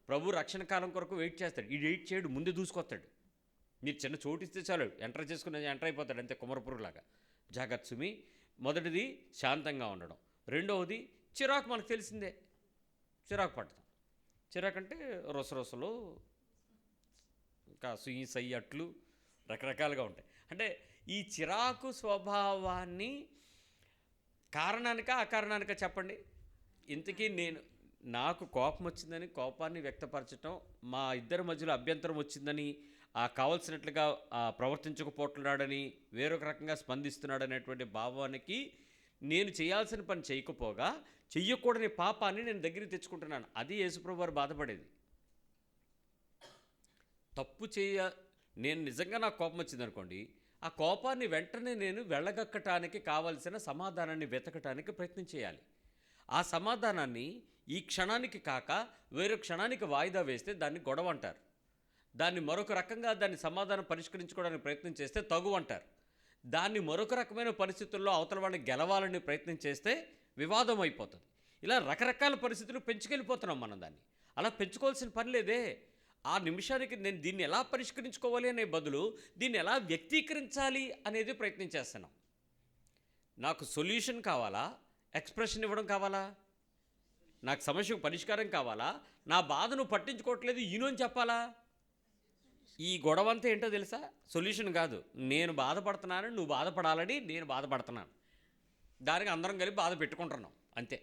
A: ప్రభు రక్షణ కాలం కొరకు వెయిట్ చేస్తాడు, ఈ వెయిట్ చేయడు, ముందే దూసుకొస్తాడు. మీరు చిన్న చోటు ఇస్తే చాలు ఎంటర్ అయిపోతాడు అంతే, కుమరపురులాగా. జాగ్రత్త సుమి. మొదటిది శాంతంగా ఉండడం, రెండవది చిరాకు, మనకు తెలిసిందే, చిరాకు పడతాం. చిరాకు అంటే రొసరొసలు, ఇంకా సుయి సై అట్లు రకరకాలుగా ఉంటాయి. అంటే ఈ చిరాకు స్వభావాన్ని కారణానిక అకారణానిక చెప్పండి. ఇంతకీ నాకు కోపం వచ్చిందని కోపాన్ని వ్యక్తపరచటం, మా ఇద్దరి మధ్యలో అభ్యంతరం వచ్చిందని కావలసినట్లుగా ప్రవర్తించకపోతున్నాడని, వేరొక రకంగా స్పందిస్తున్నాడనేటువంటి భావానికి నేను చేయాల్సిన పని చేయకపోగా చెయ్యకూడని పాపాన్ని నేను దగ్గరికి తెచ్చుకుంటున్నాను. అది యేసుప్రభు వారు బాధపడేది. తప్పు నేను నిజంగా నాకు కోపం వచ్చిందనుకోండి, ఆ కోపాన్ని వెంటనే నేను వెళ్ళగక్కటానికి కావలసిన సమాధానాన్ని వెతకటానికి ప్రయత్నం చేయాలి. ఆ సమాధానాన్ని ఈ క్షణానికి కాక వేరే క్షణానికి వాయిదా వేస్తే దాన్ని గొడవ అంటారు. దాన్ని మరొక రకంగా దాన్ని సమాధానం పరిష్కరించుకోవడానికి ప్రయత్నం చేస్తే తగు అంటారు. దాన్ని మరొక రకమైన పరిస్థితుల్లో అవతల వాడిని గెలవాలని ప్రయత్నం చేస్తే వివాదం అయిపోతుంది. ఇలా రకరకాల పరిస్థితులు పెంచుకెళ్ళిపోతున్నాం మనం. దాన్ని అలా పెంచుకోవాల్సిన పని లేదే. ఆ నిమిషానికి నేను దీన్ని ఎలా పరిష్కరించుకోవాలి అనే బదులు దీన్ని ఎలా వ్యక్తీకరించాలి అనేది ప్రయత్నం చేస్తున్నాం. నాకు సొల్యూషన్ కావాలా, ఎక్స్ప్రెషన్ ఇవ్వడం కావాలా, నాకు సమస్యకు పరిష్కారం కావాలా, నా బాధను పట్టించుకోవట్లేదు ఈయన అని చెప్పాలా? ఈ గొడవ అంతా ఏంటో తెలుసా, సొల్యూషన్ కాదు, నేను బాధపడుతున్నాను, నువ్వు బాధపడాలని నేను బాధపడుతున్నాను, దానికి అందరం కలిపి బాధ పెట్టుకుంటున్నాం అంతే.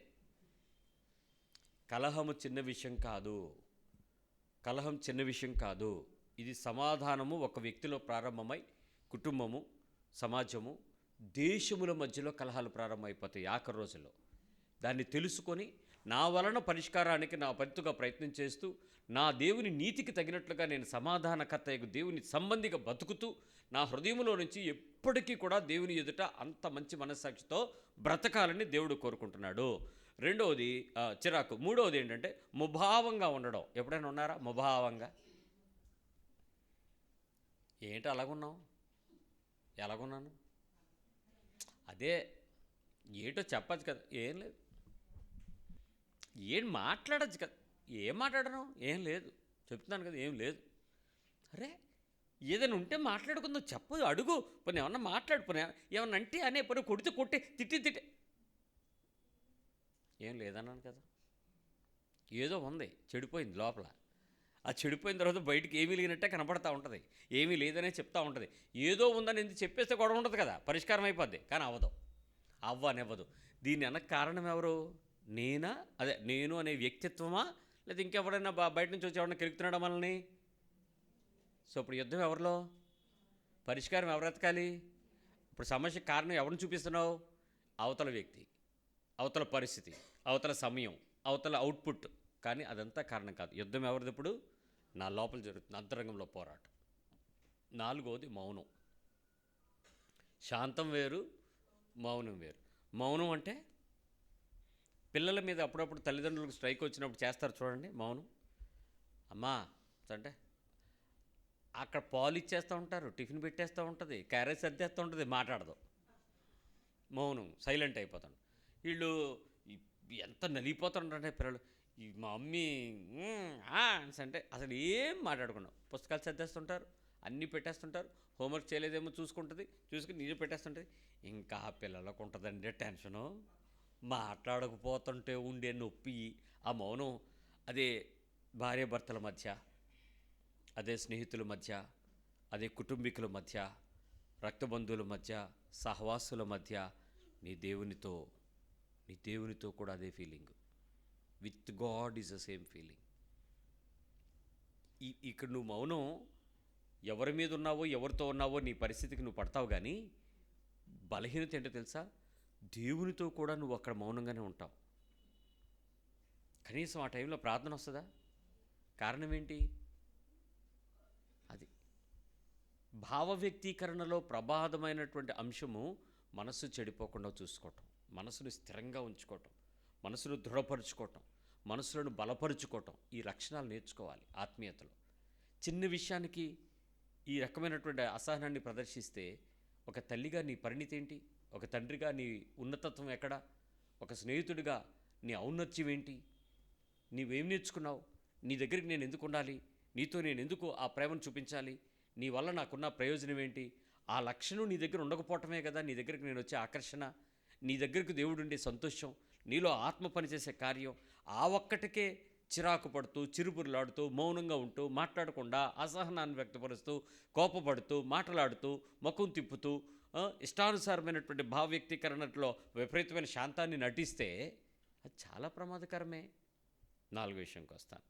A: కలహము చిన్న విషయం కాదు, కలహం చిన్న విషయం కాదు. ఇది సమాధానము ఒక వ్యక్తిలో ప్రారంభమై కుటుంబము, సమాజము, దేశముల మధ్యలో కలహాలు ప్రారంభమైపోతాయి ఆఖరి రోజుల్లో. దాన్ని తెలుసుకొని నా వలన పరిష్కారానికి నా వంతుగా ప్రయత్నం చేస్తూ, నా దేవుని నీతికి తగినట్లుగా నేను సమాధానకర్తయ్యకు దేవుని సంబంధిగా బతుకుతూ, నా హృదయంలో నుంచి ఎప్పటికీ కూడా దేవుని ఎదుట అంత మంచి మనస్సాక్షితో బ్రతకాలని దేవుడు కోరుకుంటున్నాడు. రెండవది చిరాకు. మూడవది ఏంటంటే ముభావంగా ఉండడం. ఎప్పుడైనా ఉన్నారా ముభావంగా? ఏంటి అలాగున్నావు, ఎలాగున్నాను, అదే ఏంటో చెప్పచ్చు కదా, ఏం లేదు, ఏం మాట్లాడచ్చు కదా, ఏం మాట్లాడను, ఏం లేదు, చెప్తున్నాను కదా, ఏం లేదు. అరే ఏదైనా ఉంటే మాట్లాడుకుందాం, చెప్పు, అడుగు, పోనీ ఏమన్నా మాట్లాడు, పోనీ ఏమన్నా అంటే అనే పోనీ కొడితే కొట్టే, తిట్టే, ఏం లేదన్నాను కదా. ఏదో ఉంది, చెడిపోయింది లోపల. ఆ చెడిపోయిన తర్వాత బయటికి ఏమీ లేనట్టే కనపడతా ఉంటుంది, ఏమీ లేదనే చెప్తూ ఉంటుంది. ఏదో ఉందని ఎందుకు చెప్పేస్తే గొడవ ఉంటుంది కదా, పరిష్కారం అయిపోద్ది. కానీ అవ్వనివ్వదు. దీని వెనక కారణం ఎవరు? నేనా, అదే నేను అనే వ్యక్తిత్వమా, లేదా ఇంకెవరైనా బయట నుంచి వచ్చి ఎవరైనా కెలుగుతున్నాడా మనల్ని? సో ఇప్పుడు యుద్ధం ఎవరిలో, పరిష్కారం ఎవరు ఎతకాలి? ఇప్పుడు సమస్య కారణం ఎవరిని చూపిస్తున్నావు? అవతల వ్యక్తి, అవతల పరిస్థితి, అవతల సమయం, అవతల అవుట్పుట్. కానీ అదంతా కారణం కాదు. యుద్ధం ఎవరిది? ఇప్పుడు నా లోపల జరుగుతుంది, అంతరంగంలో పోరాటం. నాలుగోది మౌనం. శాంతం వేరు, మౌనం వేరు. మౌనం అంటే పిల్లల మీద అప్పుడప్పుడు తల్లిదండ్రులకు స్ట్రైక్ వచ్చినప్పుడు చేస్తారు చూడండి మౌనం. అమ్మా అంటే అక్కడ పాలు ఇచ్చేస్తూ ఉంటారు, టిఫిన్ పెట్టేస్తూ ఉంటుంది, క్యారేజ్ సర్దేస్తూ ఉంటుంది, మాట్లాడదు, మౌనం, సైలెంట్ అయిపోతాడు. వీళ్ళు ఎంత నలిగిపోతుంటారంటే పిల్లలు, ఈ మా మమ్మీ అంటే అసలు ఏం మాట్లాడుకున్నాం, పుస్తకాలు సర్దేస్తుంటారు, అన్నీ పెట్టేస్తుంటారు, హోంవర్క్ చేయలేదేమో చూసుకుని నీరు పెట్టేస్తుంటుంది. ఇంకా పిల్లలకు ఉంటుందండి టెన్షను, మాట్లాడకపోతుంటే ఉండే నొప్పి, ఆ మౌనం, అదే భార్యాభర్తల మధ్య, అదే స్నేహితుల మధ్య, అదే కుటుంబీకుల మధ్య, రక్తబంధువుల మధ్య, సహవాసుల మధ్య, నీ దేవునితో కూడా అదే feeling. With God is the same feeling. ఇక్కడ నువ్వు మౌనం ఎవరి మీద ఉన్నావో, ఎవరితో ఉన్నావో నీ పరిస్థితికి నువ్వు పడతావు, కానీ బలహీనత ఏంటో తెలుసా? దేవునితో కూడా నువ్వు అక్కడ మౌనంగానే ఉంటావు. కనీసం ఆ టైంలో ప్రార్థన వస్తుందా? కారణం ఏంటి? అది భావ వ్యక్తీకరణలో ప్రమాదమైనటువంటి అంశము మనస్సు చెడిపోకుండా చూసుకోవటం, మనసును స్థిరంగా ఉంచుకోవటం, మనసును దృఢపరుచుకోవటం, మనసులను బలపరుచుకోవటం. ఈ లక్షణాలు నేర్చుకోవాలి ఆత్మీయతలో. చిన్న విషయానికి ఈ రకమైనటువంటి అసహనాన్ని ప్రదర్శిస్తే ఒక తల్లిగా నీ పరిణితి ఏంటి? ఒక తండ్రిగా నీ ఉన్నతత్వం ఎక్కడ? ఒక స్నేహితుడిగా నీ ఔన్నత్యం ఏంటి? నీవేం నేర్చుకున్నావు? నీ దగ్గరికి నేను ఎందుకు ఉండాలి? నీతో నేను ఎందుకు ఆ ప్రేమను చూపించాలి? నీ వల్ల నాకున్న ప్రయోజనం ఏంటి? ఆ లక్షణం నీ దగ్గర ఉండకపోవటమే కదా నీ దగ్గరికి నేను వచ్చే ఆకర్షణ, నీ దగ్గరకు దేవుడు ఉండే సంతోషం, నీలో ఆత్మ పనిచేసే కార్యం. ఆ ఒక్కటికే చిరాకు పడుతూ, చిరుపురులాడుతూ, మౌనంగా ఉంటూ, మాట్లాడకుండా, అసహనాన్ని వ్యక్తపరుస్తూ, కోపపడుతూ, మాట్లాడుతూ, ముఖం తిప్పుతూ, ఇష్టానుసారమైనటువంటి భావ వ్యక్తీకరణలో విపరీతమైన శాంతాన్ని నటిస్తే అది చాలా ప్రమాదకరమే. 4వ విషయంకి వస్తాను.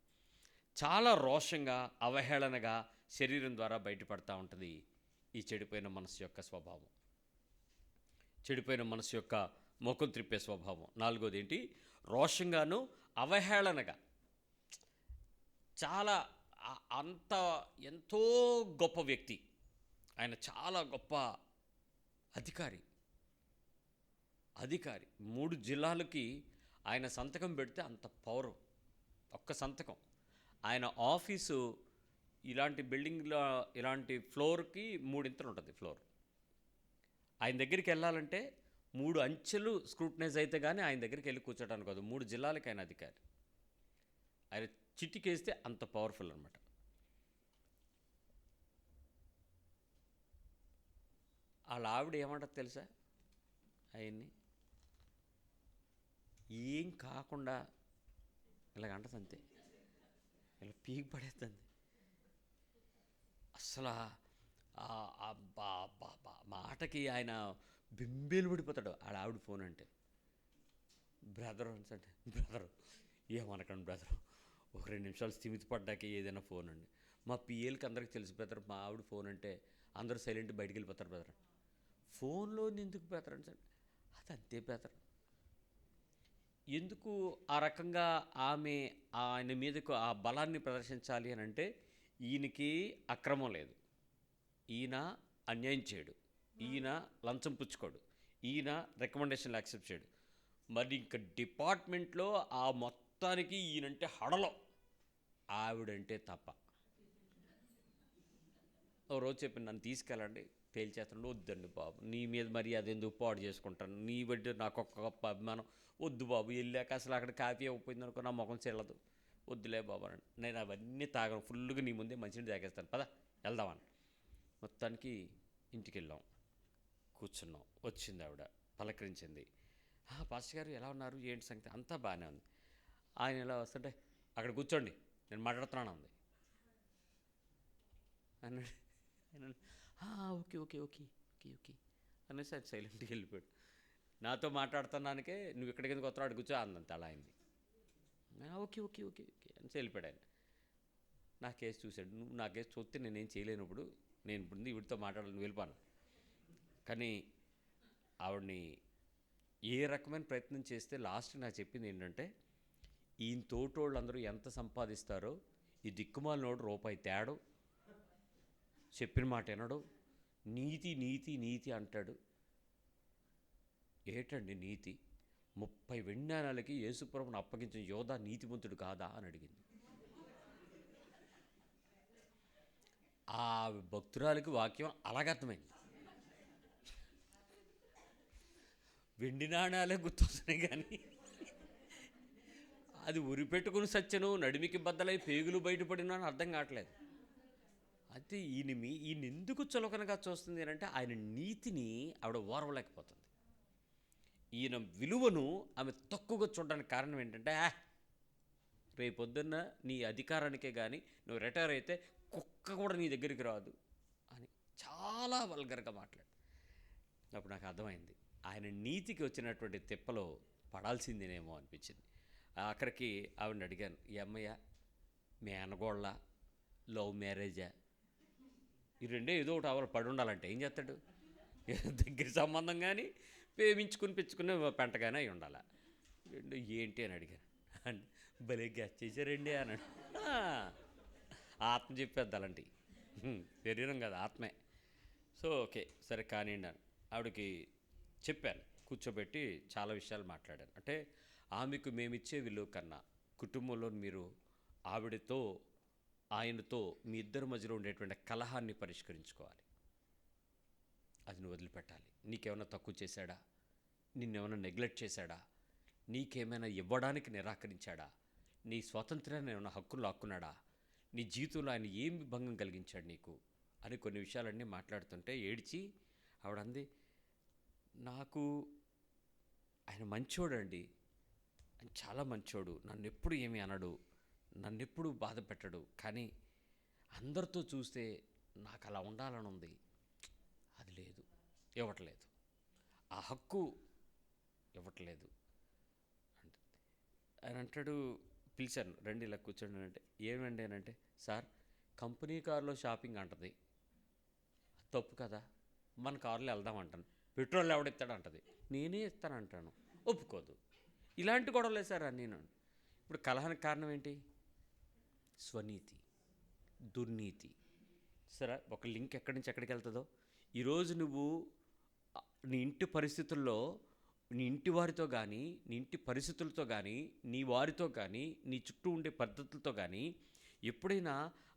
A: చాలా రోషంగా, అవహేళనగా శరీరం ద్వారా బయటపడతా ఉంటుంది ఈ చెడిపోయిన మనసు యొక్క స్వభావం, చెడిపోయిన మనసు యొక్క ముఖం త్రిప్పే స్వభావం. 4వది ఏంటి? రోషంగాను అవహేళనగా. చాలా అంత ఎంతో గొప్ప వ్యక్తి, ఆయన చాలా గొప్ప అధికారి. 3 జిల్లాలకి ఆయన సంతకం పెడితే అంత పవర్. ఒక్క సంతకం. ఆయన ఆఫీసు ఇలాంటి బిల్డింగ్లో, ఇలాంటి ఫ్లోర్కి 3 ఇంతలు ఉంటుంది ఫ్లోర్. ఆయన దగ్గరికి వెళ్ళాలంటే 3 అంచెలు స్క్రూటనైజ్ అయితే కానీ ఆయన దగ్గరికి వెళ్ళి కూర్చోడానికి కాదు. 3 జిల్లాలకి ఆయన అధికారి. ఆయన చిటికేస్తే అంత పవర్ఫుల్ అనమాట. వాళ్ళ ఆవిడ ఏమంటారు తెలుసా? ఆయన్ని ఏం కాకుండా ఇలాగంటది అంతే, ఇలా పీకి పడేస్తుంది. అసలు మాటకి ఆయన బింబేలు పడిపోతాడు. ఆవిడ ఫోన్ అంటే, బ్రదర్ అంటే, బ్రదరు ఏమనకండి బ్రదరు, ఒక 2 నిమిషాలు స్థిమిత పడ్డాకే ఏదైనా ఫోన్ అండి. మా పిఏలకి అందరికీ తెలుసు బ్రదర్, మా ఆవిడ ఫోన్ అంటే అందరూ సైలెంట్ బయటికి వెళ్ళిపోతారు బ్రదర్. ఫోన్లో ఎందుకు బ్రదర్ అంటే, అది అంతే బ్రదర్. ఎందుకు ఆ రకంగా ఆయన మీదకు ఆ బలాన్ని ప్రదర్శించాలి అని అంటే, ఈయనకి అక్రమం లేదు, ఈయన అన్యాయం చేయడు, ఈయన లంచం పుచ్చుకోడు, ఈయన రికమెండేషన్లు యాక్సెప్ట్ చేయడు. మరి ఇంకా డిపార్ట్మెంట్లో ఆ మొత్తానికి ఈయనంటే హడలో, ఆవిడంటే తప్ప. ఓ రోజు చెప్పి నన్ను తీసుకెళ్ళండి తేల్చేస్తాను. వద్దండి బాబు, నీ మీద మరి అదెందుకు పాడు చేసుకుంటాను, నీ బట్టి నాకు ఒక్క గొప్ప అభిమానం, వద్దు బాబు. వెళ్ళాక అసలు అక్కడ కాఫీ అయిపోయింది అనుకో, నా ముఖం చెల్లదు, వద్దులే బాబు అని. నేను అవన్నీ తాగను, ఫుల్గా నీ ముందే మంచినీళ్ళు తాగేస్తాను, పద వెళ్దామని. మొత్తానికి ఇంటికి వెళ్ళాం, కూర్చున్నాం. వచ్చింది ఆవిడ, పలకరించింది. పాస్టర్ గారు ఎలా ఉన్నారు, ఏంటి సంగతి? అంతా బాగానే ఉంది. ఆయన ఎలా వస్తుంటే, అక్కడ కూర్చోండి నేను మాట్లాడుతున్నాను అంది. అన్నాడు. Okay okay okay okay okay అనేసి ఆయన సైలెంట్గా వెళ్ళిపోయాడు. నాతో మాట్లాడుతున్నానికే నువ్వు ఇక్కడికి ఎందుకు వస్తున్నావు, అక్కడ కూర్చో అందంత అలా అయింది. ఓకే ఓకే ఓకే ఓకే అని వెళ్ళిపోయాడు ఆయన. నా కేసు చూశాడు. నువ్వు నా కేసు చూస్తే నేనేం చేయలేనప్పుడు, నేను ఇప్పుడు వీడితో మాట్లాడాలని వెళ్ళిపోను. కానీ ఆవిడని ఏ రకమైన ప్రయత్నం చేస్తే లాస్ట్ నాకు చెప్పింది ఏంటంటే, ఈయన తోటోళ్ళందరూ ఎంత సంపాదిస్తారో ఈ దిక్కుమాలినోడు రూపాయి తేడు, చెప్పిన మాట వినడు, నీతి నీతి నీతి అంటాడు. ఏటండి నీతి? 30 వెండి నాణాలకి యేసుప్రభుని అప్పగించిన యోధా నీతిమంతుడు కాదా అని అడిగింది. ఆ భక్తురాలికి వాక్యం అలాగర్థమైంది. వెండి నాణాలే గుర్తొస్తున్నాయి కానీ అది ఉరిపెట్టుకుని సత్యను నడిమికి బద్దలై పేగులు బయటపడినా అని అర్థం కావట్లేదు. అయితే ఈయన ఎందుకు చులకనగా చూస్తుంది అంటే, ఆయన నీతిని ఆవిడ ఓర్వలేకపోతుంది. ఈయన విలువను ఆమె తక్కువగా చూడడానికి కారణం ఏంటంటే రేపొద్దున్న నీ అధికారానికే కానీ నువ్వు రిటైర్ అయితే కుక్క కూడా నీ దగ్గరికి రాదు అని చాలా వల్గర్గా మాట్లాడు. అప్పుడు నాకు అర్థమైంది ఆయన నీతికి వచ్చినటువంటి తిప్పలో పడాల్సిందేనేమో అనిపించింది. ఆఖరికి ఆవిడని అడిగాను, ఈ అమ్మయ్య మీ అనగోళ్ళ లవ్ మ్యారేజా, ఈ రెండే ఏదో ఒకటి ఆవిడ పడి ఉండాలంటే ఏం చేస్తాడు? దగ్గర సంబంధం కానీ ప్రేమించుకుని పెంచుకునే పెంటగానే అయి ఉండాలి. రెండు ఏంటి అని అడిగాను. అంటే భలే గ్యాస్ చేశారండి అన్నాడు. ఆత్మ చెప్పేద్ది అలాంటి, శరీరం కదా ఆత్మే. సో ఓకే సరే కానివ్వండి అని ఆవిడకి చెప్పాను, కూర్చోబెట్టి చాలా విషయాలు మాట్లాడాను. అంటే ఆమెకు మేమిచ్చే విలువ కన్నా కుటుంబంలో మీరు ఆవిడతో ఆయనతో మీ ఇద్దరి మధ్యలో ఉండేటువంటి కలహాన్ని పరిష్కరించుకోవాలి. అది నువ్వు వదిలిపెట్టాలి. నీకేమైనా తక్కువ చేశాడా? నిన్నేమైనా నెగ్లెక్ట్ చేశాడా? నీకేమైనా ఇవ్వడానికి నిరాకరించాడా? నీ స్వాతంత్రాన్ని ఏమైనా హక్కులు లాక్కున్నాడా? నీ జీవితంలో ఆయన ఏమి భంగం కలిగించాడు నీకు అని కొన్ని విషయాలన్నీ మాట్లాడుతుంటే ఏడ్చి ఆవిడంది, నాకు ఆయన మంచోడండి, ఆయన చాలా మంచోడు, నన్ను ఎప్పుడు ఏమీ అనడు, నన్ను ఎప్పుడు బాధ పెట్టడు, కానీ అందరితో చూస్తే నాకు అలా ఉండాలని ఉంది, అది లేదు, ఇవ్వట్లేదు, ఆ హక్కు ఇవ్వట్లేదు అంటే ఆయన అంటాడు. పిలిచాను, రండి ఇలా కూర్చోండి అంటే, ఏమండి అని అంటే, సార్ కంపెనీ కారులో షాపింగ్ అంటది, తప్పు కదా, మన కారులో వెళ్దాం అంటాను, పెట్రోల్ ఎవడెత్తాడు అంటది, నేనే ఇస్తానంటాను, ఒప్పుకోదు. ఇలాంటి గొడవలే సార్ నేను. ఇప్పుడు కలహానికి కారణం ఏంటి? స్వనీతి, దుర్నీతి. సరే ఒక లింక్ ఎక్కడి నుంచి ఎక్కడికి వెళ్తుందో, ఈరోజు నువ్వు నీ ఇంటి పరిస్థితుల్లో నీ ఇంటి వారితో కానీ, నీ ఇంటి పరిస్థితులతో కానీ, నీ వారితో కానీ, నీ చుట్టూ ఉండే పద్ధతులతో కానీ ఎప్పుడైనా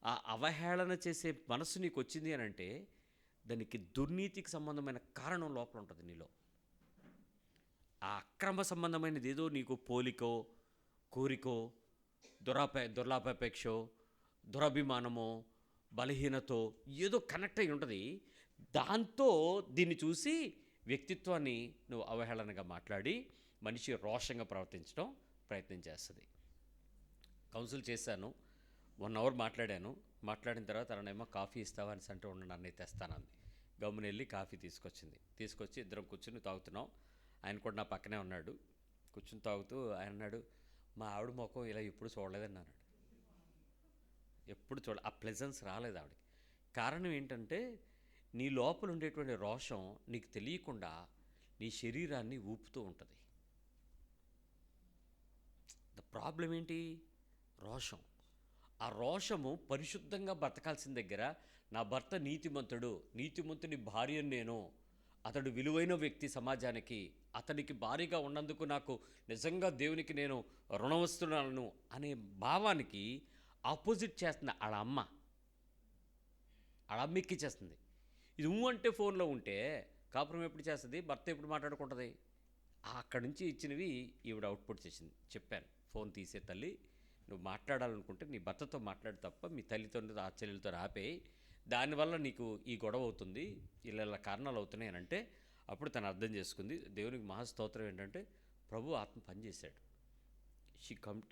A: ఆ అవహేళన చేసే మనసు నీకు వచ్చింది అని అంటే దానికి దుర్నీతికి సంబంధమైన కారణం లోపల ఉంటుంది నీలో. ఆ అక్రమ సంబంధమైనది ఏదో నీకు పోలికో, కోరికో, దుర్లాభాపేక్షో, దురభిమానమో, బలహీనతో ఏదో కనెక్ట్ అయి ఉంటుంది. దాంతో దీన్ని చూసి వ్యక్తిత్వాన్ని నువ్వు అవహేళనగా మాట్లాడి మనిషి రోషంగా ప్రవర్తించడం ప్రయత్నం చేస్తుంది. కౌన్సిల్ చేశాను, 1 అవర్ మాట్లాడాను. మాట్లాడిన తర్వాత తననేమో కాఫీ ఇస్తావా అని అంటే ఉండండి అన్నీ తెస్తానంది. గమ్మున వెళ్ళి కాఫీ తీసుకొచ్చి ఇద్దరం కూర్చుని తాగుతున్నాం. ఆయన కూడా నా పక్కనే ఉన్నాడు. కూర్చుని తాగుతూ ఆయన అన్నాడు, మా ఆవిడ ముఖం ఇలా ఎప్పుడు చూడలేదని అన్నాడు. ఎప్పుడు ఆ ప్లెజెన్స్ రాలేదు ఆవిడకి. కారణం ఏంటంటే నీ లోపల ఉండేటువంటి రోషం నీకు తెలియకుండా నీ శరీరాన్ని ఊపుతూ ఉంటుంది. ద ప్రాబ్లం ఏంటి? రోషం. ఆ రోషము పరిశుద్ధంగా బ్రతకాల్సిన దగ్గర నా భర్త నీతిమంతుని భార్యను నేను, అతడు విలువైన వ్యక్తి సమాజానికి, అతనికి భారీగా ఉన్నందుకు నాకు నిజంగా దేవునికి నేను రుణవస్తున్నాను అనే భావానికి ఆపోజిట్ చేస్తుంది ఆడ అమ్మ. ఎక్కిచ్చేస్తుంది. ఇది అంటే ఫోన్లో ఉంటే కాపురం ఎప్పుడు చేస్తుంది, భర్త ఎప్పుడు మాట్లాడుకుంటుంది. అక్కడి నుంచి ఇచ్చినవి ఈవిడ అవుట్పుట్ చేసింది. చెప్పాను, ఫోన్ తీసే తల్లి, నువ్వు మాట్లాడాలనుకుంటే నీ భర్తతో మాట్లాడు తప్ప మీ తల్లితో ఆ చెల్లెలతో ఆపేయి, దానివల్ల నీకు ఈ గొడవ అవుతుంది, ఇలా కారణాలు అవుతున్నాయి అని అంటే అప్పుడు తను అర్థం చేసుకుంది. దేవునికి మహాస్తోత్రం ఏంటంటే ప్రభు ఆత్మ పనిచేశాడు.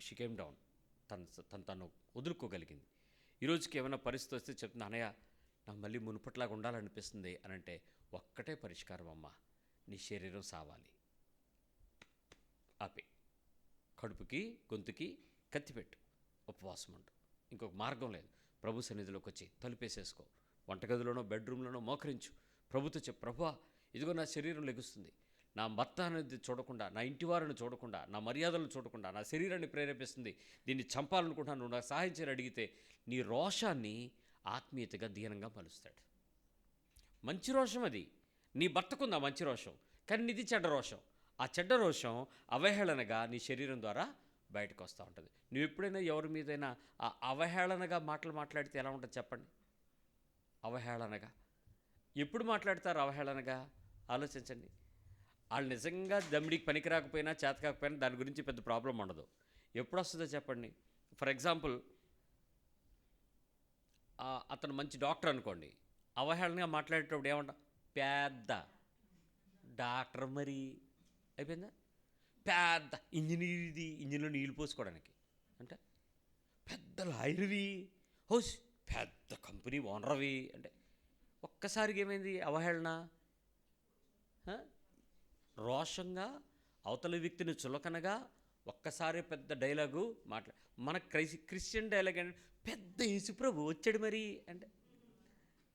A: షీ కేమ్ డౌన్, తను వదులుకోగలిగింది. ఈరోజుకి ఏమైనా పరిస్థితి వస్తే చెప్తున్నా, అన్నయ్య నాకు మళ్ళీ మునుపట్లాగా ఉండాలనిపిస్తుంది అని అంటే ఒక్కటే పరిష్కారం అమ్మ, నీ శరీరం సావాలి, ఆపే, కడుపుకి గొంతుకి కత్తిపెట్టు, ఉపవాసం ఉండు, ఇంకొక మార్గం లేదు. ప్రభు సన్నిధిలోకి వచ్చి తలుపేసేసుకో, వంటగదిలోనో బెడ్రూమ్లోనో మోకరించు, ప్రభుతో చెప్పు, ప్రభువా ఇదిగో నా శరీరం లెగుస్తుంది, నా భర్త అనేది చూడకుండా, నా ఇంటి వారిని చూడకుండా, నా మర్యాదలను చూడకుండా నా శరీరాన్ని ప్రేరేపిస్తుంది, దీన్ని చంపాలనుకుంటున్నాను, నువ్వు నాకు సహాయం చేయని అడిగితే నీ రోషాన్ని ఆత్మీయతగా దీనంగా మలుస్తాడు. మంచి రోషం అది, నీ భర్తకుందా మంచి రోషం, కానీ నీది చెడ్డ రోషం. ఆ చెడ్డ రోషం అవహేళనగా నీ శరీరం ద్వారా బయటకు వస్తూ ఉంటుంది. నువ్వు ఎప్పుడైనా ఎవరి మీదైనా ఆ అవహేళనగా మాట్లాడితే ఎలా ఉంటుంది చెప్పండి? అవహేళనగా ఎప్పుడు మాట్లాడతారు? అవహేళనగా ఆలోచించండి. వాళ్ళు నిజంగా దమ్మిడికి పనికి రాకపోయినా, చేత కాకపోయినా దాని గురించి పెద్ద ప్రాబ్లం ఉండదు. ఎప్పుడు వస్తుందో చెప్పండి? ఫర్ ఎగ్జాంపుల్, అతను మంచి డాక్టర్ అనుకోండి, అవహేళనగా మాట్లాడేటప్పుడు ఏమంటా, పెద్ద డాక్టర్ మరి అయిపోయిందా? పెద్ద ఇంజిన్లో నీళ్ళు పోసుకోవడానికి అంటే పెద్ద లాయర్వి, హౌస్ పెద్ద కంపెనీ ఓనర్వి అంటే ఒక్కసారిగా ఏమైంది? అవహేళన. రోషంగా అవతల వ్యక్తిని చులకనగా ఒక్కసారి పెద్ద డైలాగు మన క్రిస్టియన్ డైలాగ్ అంటే పెద్ద యేసుప్రభు వచ్చాడు మరి అంటే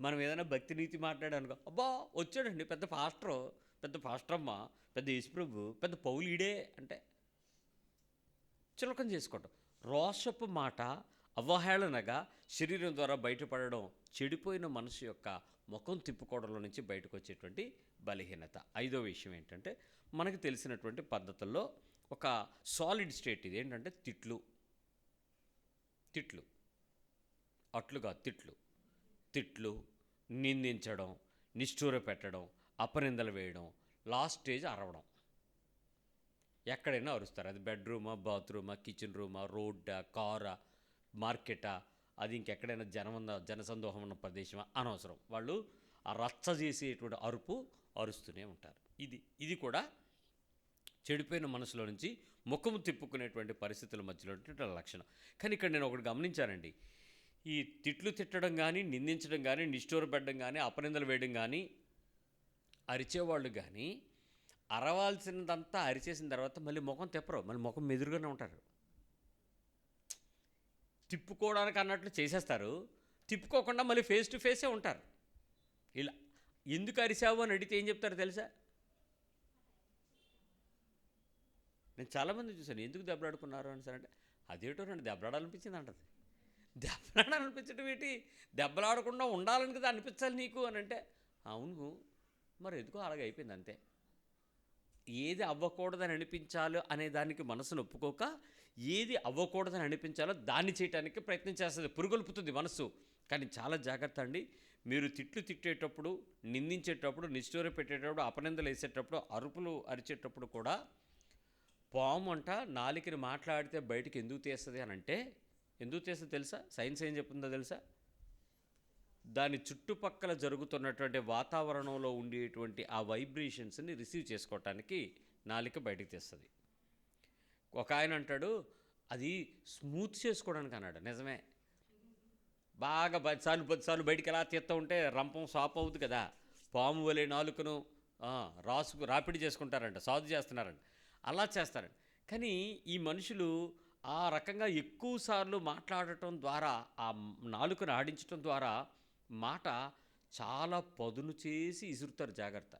A: మనం ఏదైనా భక్తి నీతి మాట్లాడానుకో, అబ్బా వచ్చాడండి పెద్ద పాస్టర్, పెద్ద పాస్టరమ్మ, పెద్ద యేసుప్రభు, పెద్ద పౌలీడే అంటే చులకన చేసుకోవటం. రోషపు మాట అవహేళనగా శరీరం ద్వారా బయటపడడం చెడిపోయిన మనసు యొక్క ముఖం తిప్పుకోవడంలో నుంచి బయటకు వచ్చేటువంటి బలహీనత. ఐదో విషయం ఏంటంటే మనకు తెలిసినటువంటి పద్ధతుల్లో ఒక సాలిడ్ స్టేట్ ఇది ఏంటంటే తిట్లు, తిట్లు, నిందించడం, నిష్ఠూర పెట్టడం, అపనిందలు వేయడం, లాస్ట్ స్టేజ్ అరవడం. ఎక్కడైనా అరుస్తారు. అది బెడ్రూమా, బాత్రూమా, కిచెన్ రూమా, రోడ్డా, కారా, మార్కెటా, అది ఇంకెక్కడైనా జనసందోహం ఉన్న ప్రదేశమా అనవసరం, వాళ్ళు ఆ రచ్చ చేసేటువంటి అరుస్తూనే ఉంటారు. ఇది కూడా చెడిపోయిన మనసులో నుంచి ముఖము తిప్పుకునేటువంటి పరిస్థితుల మధ్యలో లక్షణం. కానీ ఇక్కడ నేను ఒకటి గమనించానండి, ఈ తిట్టడం కానీ, నిందించడం కానీ, నిష్ఠూర పెట్టడం కానీ, అపనిందలు వేయడం కానీ, అరిచేవాళ్ళు కానీ అరవాల్సినదంతా అరిచేసిన తర్వాత మళ్ళీ ముఖం తిప్పరు, మళ్ళీ ముఖం మెదురుగానే ఉంటారు. తిప్పుకోవడానికి అన్నట్లు చేసేస్తారు, తిప్పుకోకుండా మళ్ళీ ఫేస్ టు ఫేసే ఉంటారు. ఇలా ఎందుకు అరిచావు అని అడిగితే ఏం చెప్తారు తెలుసా? నేను చాలామంది చూశాను, ఎందుకు దెబ్బలాడుకున్నారు అని సార్ అంటే అదేటో రండి దెబ్బలాడాలనిపించింది అంటది. దెబ్బలాడాలనిపించడం ఏంటి? దెబ్బలాడకుండా ఉండాలని కదా అనిపించాలి నీకు అని అంటే అవును మరి ఎందుకో అలాగే అయిపోయింది అంతే. ఏది అవ్వకూడదని అనిపించాలో అనే దానికి మనసును ఒప్పుకోక ఏది అవ్వకూడదని అనిపించాలో దాన్ని చేయడానికి ప్రయత్నం చేస్తుంది, పురుగొల్పుతుంది మనసు. కానీ చాలా జాగ్రత్త అండి, మీరు తిట్టేటప్పుడు, నిందించేటప్పుడు, నిష్ఠూర పెట్టేటప్పుడు, అపనిందలు వేసేటప్పుడు, అరుపులు అరిచేటప్పుడు కూడా పాము అంట నాలికని మాట్లాడితే బయటికి ఎందుకు తీస్తుంది అని అంటే ఎందుకు తీస్తుంది తెలుసా? సైన్స్ ఏం చెప్తుందో తెలుసా? దాని చుట్టుపక్కల జరుగుతున్నటువంటి వాతావరణంలో ఉండేటువంటి ఆ వైబ్రేషన్స్ని రిసీవ్ చేసుకోవటానికి నాలిక బయటికి తీస్తుంది. ఒక ఆయన అంటాడు అది స్మూత్ చేసుకోవడానికి అన్నాడు. నిజమే, బాగా 10 సార్లు బయటికి ఎలా తీస్తూ ఉంటే రంపం సాప్ అవుతుంది కదా, పాము వలె నాలుకను రాపిడి చేసుకుంటారంట, సాధు చేస్తున్నారంట, అలా చేస్తారంట. కానీ ఈ మనుషులు ఆ రకంగా ఎక్కువ సార్లు మాట్లాడటం ద్వారా, ఆ నాలుకను ఆడించడం ద్వారా మాట చాలా పదును చేసి ఇసురుతారు. జాగ్రత్త.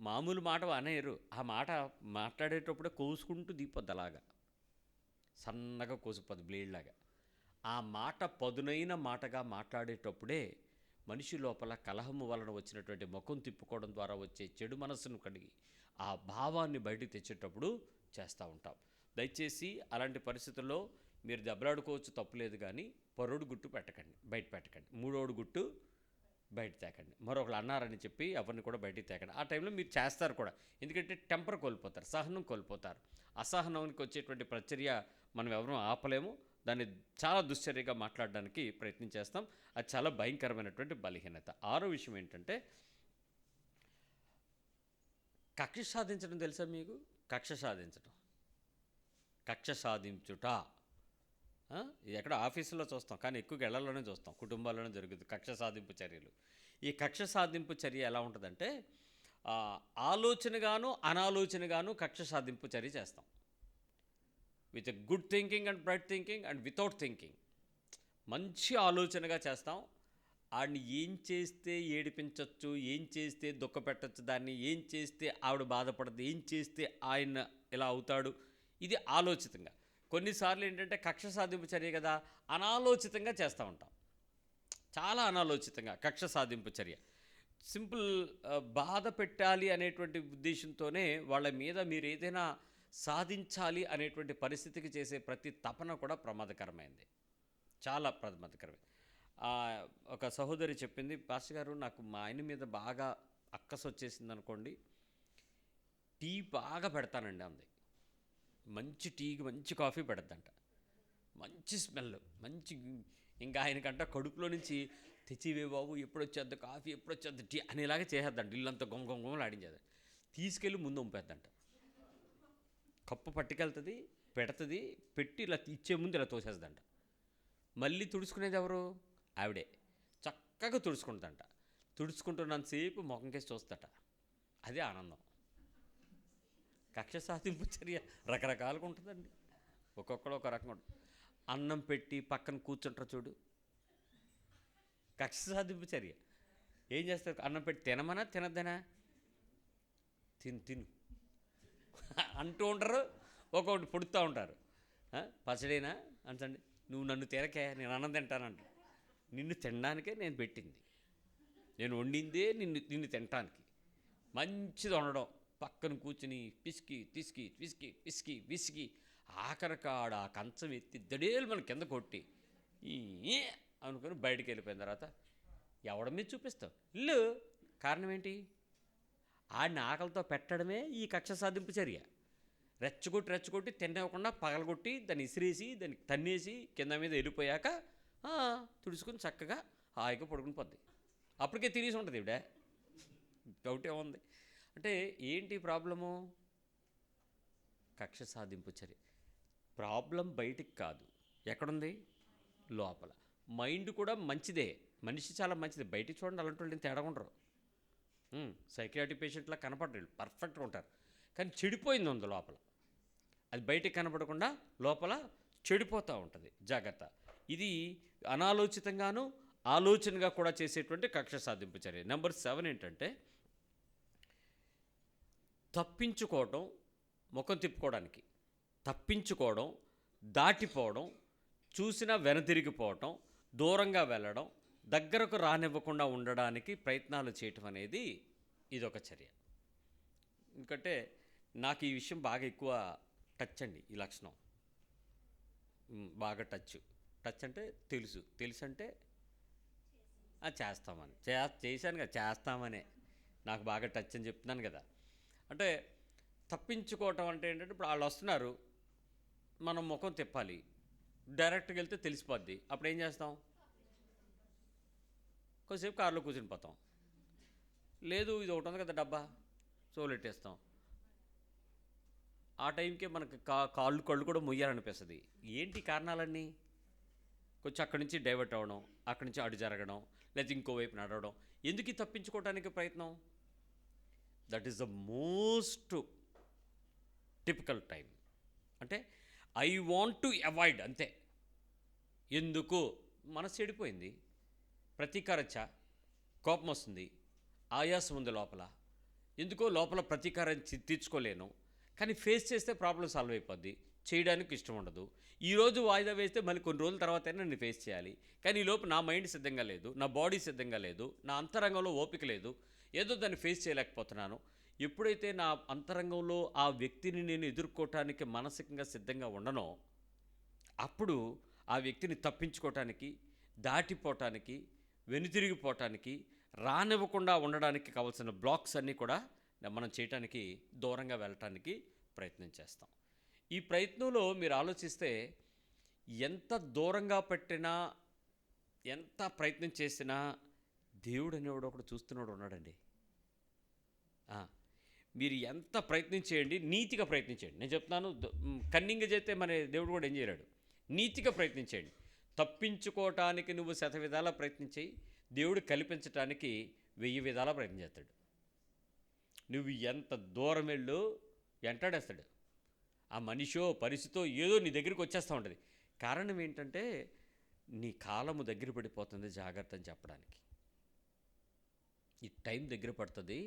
A: మామూలు మాట అనేరు, ఆ మాట మాట్లాడేటప్పుడే కోసుకుంటూ దీపొద్దు, అలాగా సన్నగా కోసిపోద్ది బ్లేడ్లాగా. ఆ మాట పదునైన మాటగా మాట్లాడేటప్పుడే మనిషి లోపల కలహము వలన వచ్చినటువంటి ముఖం తిప్పుకోవడం ద్వారా వచ్చే చెడు మనస్సును కడిగి ఆ భావాన్ని బయటకు తెచ్చేటప్పుడు చేస్తూ ఉంటాం. దయచేసి అలాంటి పరిస్థితుల్లో మీరు దెబ్బలాడుకోవచ్చు, తప్పులేదు, కానీ పరోడు గుట్టు బయట పెట్టకండి, మూడోడు గుట్టు బయట తేకండి, మరొకరు అన్నారని చెప్పి ఎవరిని కూడా బయటికి తేకండి. ఆ టైంలో మీరు చేస్తారు కూడా, ఎందుకంటే టెంపర్ కోల్పోతారు, సహనం కోల్పోతారు. అసహనానికి వచ్చేటువంటి ప్రచర్య మనం ఎవరూ ఆపలేము, దాన్ని చాలా దుశ్చర్యగా మాట్లాడడానికి ప్రయత్నం చేస్తాం. అది చాలా భయంకరమైనటువంటి బలహీనత. ఆరో విషయం ఏంటంటే కక్ష సాధించడం. తెలుసా మీకు? కక్ష సాధించుట ఇది ఎక్కడ ఆఫీసులో చూస్తాం, కానీ ఎక్కువగా ఇళ్లలోనే చూస్తాం, కుటుంబాల్లోనే జరుగుతుంది కక్ష సాధింపు చర్యలు. ఈ కక్ష సాధింపు చర్య ఎలా ఉంటుందంటే ఆలోచనగాను అనాలోచనగాను కక్ష సాధింపు చర్య చేస్తాం. With good thinking and bright thinking and without thinking. మంచి ఆలోచనగా చేస్తాం, ఆడిని ఏం చేస్తే ఏడిపించవచ్చు, ఏం చేస్తే దుఃఖపెట్టచ్చు, దాన్ని ఏం చేస్తే ఆవిడ బాధపడదు, ఏం చేస్తే ఆయన ఇలా అవుతాడు, ఇది ఆలోచితంగా. కొన్నిసార్లు ఏంటంటే కక్ష సాధింపు చర్య కదా, అనాలోచితంగా చేస్తూ ఉంటాం, చాలా అనాలోచితంగా కక్ష సాధింపు చర్య. సింపుల్ బాధ పెట్టాలి అనేటువంటి ఉద్దేశంతోనే వాళ్ళ మీద మీరు ఏదైనా సాధించాలి అనేటువంటి పరిస్థితికి చేసే ప్రతి తపన కూడా ప్రమాదకరమైంది, చాలా ప్రమాదకరమైంది. ఒక సహోదరి చెప్పింది, పాస్టర్ గారు నాకు మా ఆయన మీద బాగా అక్కసు వచ్చేసింది అనుకోండి, టీ బాగా పెడతానండి అంది. మంచి టీకి మంచి కాఫీ పెడద్దంట, మంచి స్మెల్, మంచి, ఇంకా ఆయనకంట కడుపులో నుంచి తెచ్చివే బాబు ఎప్పుడు వచ్చేద్ది కాఫీ, ఎప్పుడు వచ్చేద్ది టీ అనేలాగా చేసేద్దంట, ఇల్లంతా గొంగొంగొంగలు ఆడించేది. తీసుకెళ్ళి ముందు ఉంపేద్దంట. కప్పు పట్టుకెళ్తుంది, పెడుతుంది, పెట్టి ఇలా ఇచ్చే ముందు ఇలా తోసేద్దంట. మళ్ళీ తుడుచుకునేది ఎవరు? ఆవిడే. చక్కగా తుడుచుకుంటుందంట. తుడుచుకుంటున్నంతసేపు ముఖం కేసి చూస్తట. అదే ఆనందం. కక్ష సాధింపు చర్య రకరకాలుగా ఉంటుందండి. ఒక్కొక్కడు ఒక రకంగా ఉంటుంది. అన్నం పెట్టి పక్కన కూర్చుంటారు చూడు, కక్ష సాధింపు చర్య. ఏం చేస్తారు? అన్నం పెట్టి తినమనా తినద్దనా? తిను అంటూ ఉంటారు. ఒక్కొక్కటి పొడుతూ ఉంటారు. పచ్చడేనా అంటండి, నువ్వు నన్ను తినకే, నేను అన్నం తింటానంట. నిన్ను తినడానికే నేను పెట్టింది, నేను వండిందే నిన్ను తినటానికి. మంచిది వండడం, పక్కన కూర్చుని పిసికి పిసికి పిసికి పిసికి విసికి ఆఖరికాడ ఆ కంచం ఎత్తి దడేలు మన కింద కొట్టి ఈ అనుకుని బయటికి వెళ్ళిపోయిన తర్వాత ఎవడ మీద చూపిస్తావు? ఇల్లు. కారణం ఏంటి? ఆడిని ఆకలితో పెట్టడమే ఈ కక్ష సాధింపు చర్య. రెచ్చగొట్టి తినకుండా పగలగొట్టి దాన్ని ఇసిరేసి దాన్ని తన్నేసి కింద మీద వెళ్ళిపోయాక తుడుచుకుని చక్కగా హాయిగా పడుకుని పోద్ది. అప్పటికే తినేసి ఉంటుంది ఇవిడ. డౌట్ ఏముంది అంటే ఏంటి ప్రాబ్లము? కక్ష సాధింపు చర్య. ప్రాబ్లం బయటికి కాదు, ఎక్కడుంది? లోపల. మైండ్ కూడా మంచిదే, మనిషి చాలా మంచిది. బయటికి చూడండి అలాంటి వాళ్ళు తేడా ఉండరు. సైకియాట్రిక్ పేషెంట్లా కనపడరు, పర్ఫెక్ట్గా ఉంటారు. కానీ చెడిపోయింది ఉంది లోపల. అది బయటికి కనపడకుండా లోపల చెడిపోతూ ఉంటుంది. జాగ్రత్త. ఇది అనాలోచితంగాను ఆలోచనగా కూడా చేసేటువంటి కక్ష సాధింపు చర్య. నెంబర్ 7 ఏంటంటే తప్పించుకోవడం, ముఖం తిప్పుకోవడానికి తప్పించుకోవడం, దాటిపోవడం, చూసినా వెనతిరిగిపోవటం, దూరంగా వెళ్ళడం, దగ్గరకు రానివ్వకుండా ఉండడానికి ప్రయత్నాలు చేయటం అనేది ఇదొక చర్య. ఎందుకంటే నాకు ఈ విషయం బాగా ఎక్కువ టచ్ అండి. ఈ లక్షణం బాగా టచ్ అంటే తెలుసు అంటే చేస్తామని చేశాను కదా, చేస్తామనే నాకు బాగా టచ్ అని చెప్తున్నాను కదా. అంటే తప్పించుకోవటం అంటే ఏంటంటే ఇప్పుడు వాళ్ళు వస్తున్నారు, మనం ముఖం తిప్పాలి, డైరెక్ట్గా వెళ్తే తెలిసిపోద్ది. అప్పుడు ఏం చేస్తాం? కొద్దిసేపు కారులో కూర్చుని పోతాం. లేదు ఇది ఒకటి ఉంది కదా డబ్బా, సోలెట్టేస్తాం. ఆ టైంకే మనకు కళ్ళు కూడా మొయ్యాలనిపిస్తుంది. ఏంటి కారణాలన్నీ? కొంచెం అక్కడి నుంచి డైవర్ట్ అవ్వడం, అక్కడి నుంచి అటు జరగడం, లేదా ఇంకోవైపు నడవడం. ఎందుకు తప్పించుకోవడానికి ప్రయత్నం? That is the most typical time. అంటే ఐ వాంట్ టు అవాయిడ్, అంతే. ఎందుకు? మనసు చెడిపోయింది, ప్రతీకారచ్చ, కోపం వస్తుంది, ఆయాసం ఉంది లోపల. ఎందుకో లోపల ప్రతీకారం తీర్చుకోలేను, కానీ ఫేస్ చేస్తే ప్రాబ్లం సాల్వ్ అయిపోద్ది. చేయడానికి ఇష్టం ఉండదు. ఈరోజు వాయిదా వేస్తే మళ్ళీ కొన్ని రోజుల తర్వాతైనా నేను ఫేస్ చేయాలి. కానీ ఈ లోపు నా మైండ్ సిద్ధంగా లేదు, నా బాడీ సిద్ధంగా లేదు, నా అంతరంగంలో ఓపిక లేదు, ఏదో దాన్ని ఫేస్ చేయలేకపోతున్నాను. ఎప్పుడైతే నా అంతరంగంలో ఆ వ్యక్తిని నేను ఎదుర్కోవటానికి మానసికంగా సిద్ధంగా ఉండనో, అప్పుడు ఆ వ్యక్తిని తప్పించుకోవటానికి, దాటిపోవటానికి, వెనుతిరిగిపోవటానికి, రానివ్వకుండా ఉండడానికి కావాల్సిన బ్లాక్స్ అన్నీ కూడా మనం చేయటానికి, దూరంగా వెళ్ళటానికి ప్రయత్నం చేస్తాం. ఈ ప్రయత్నంలో మీరు ఆలోచిస్తే ఎంత దూరంగా పెట్టినా, ఎంత ప్రయత్నం చేసినా దేవుడు అనేవాడు ఒకడు చూస్తున్నాడు ఉన్నాడండి. మీరు ఎంత ప్రయత్నం చేయండి, నీతిగా ప్రయత్నించండి. నేను చెప్తున్నాను, కన్నింగ్ చేస్తే మన దేవుడు కూడా ఏం చేయలేడు. నీతిగా ప్రయత్నించండి. తప్పించుకోవటానికి నువ్వు 100 విధాలా ప్రయత్నించేయి, దేవుడు కల్పించటానికి 1000 విధాలా ప్రయత్నం చేస్తాడు. నువ్వు ఎంత దూరం వెళ్ళు వెంటాడేస్తాడు. ఆ మనిషో పరిస్థితో ఏదో నీ దగ్గరికి వచ్చేస్తూ ఉంటుంది. కారణం ఏంటంటే నీ కాలము దగ్గర పడిపోతుంది, జాగ్రత్త అని చెప్పడానికి. ఈ టైం దగ్గర పడుతుంది,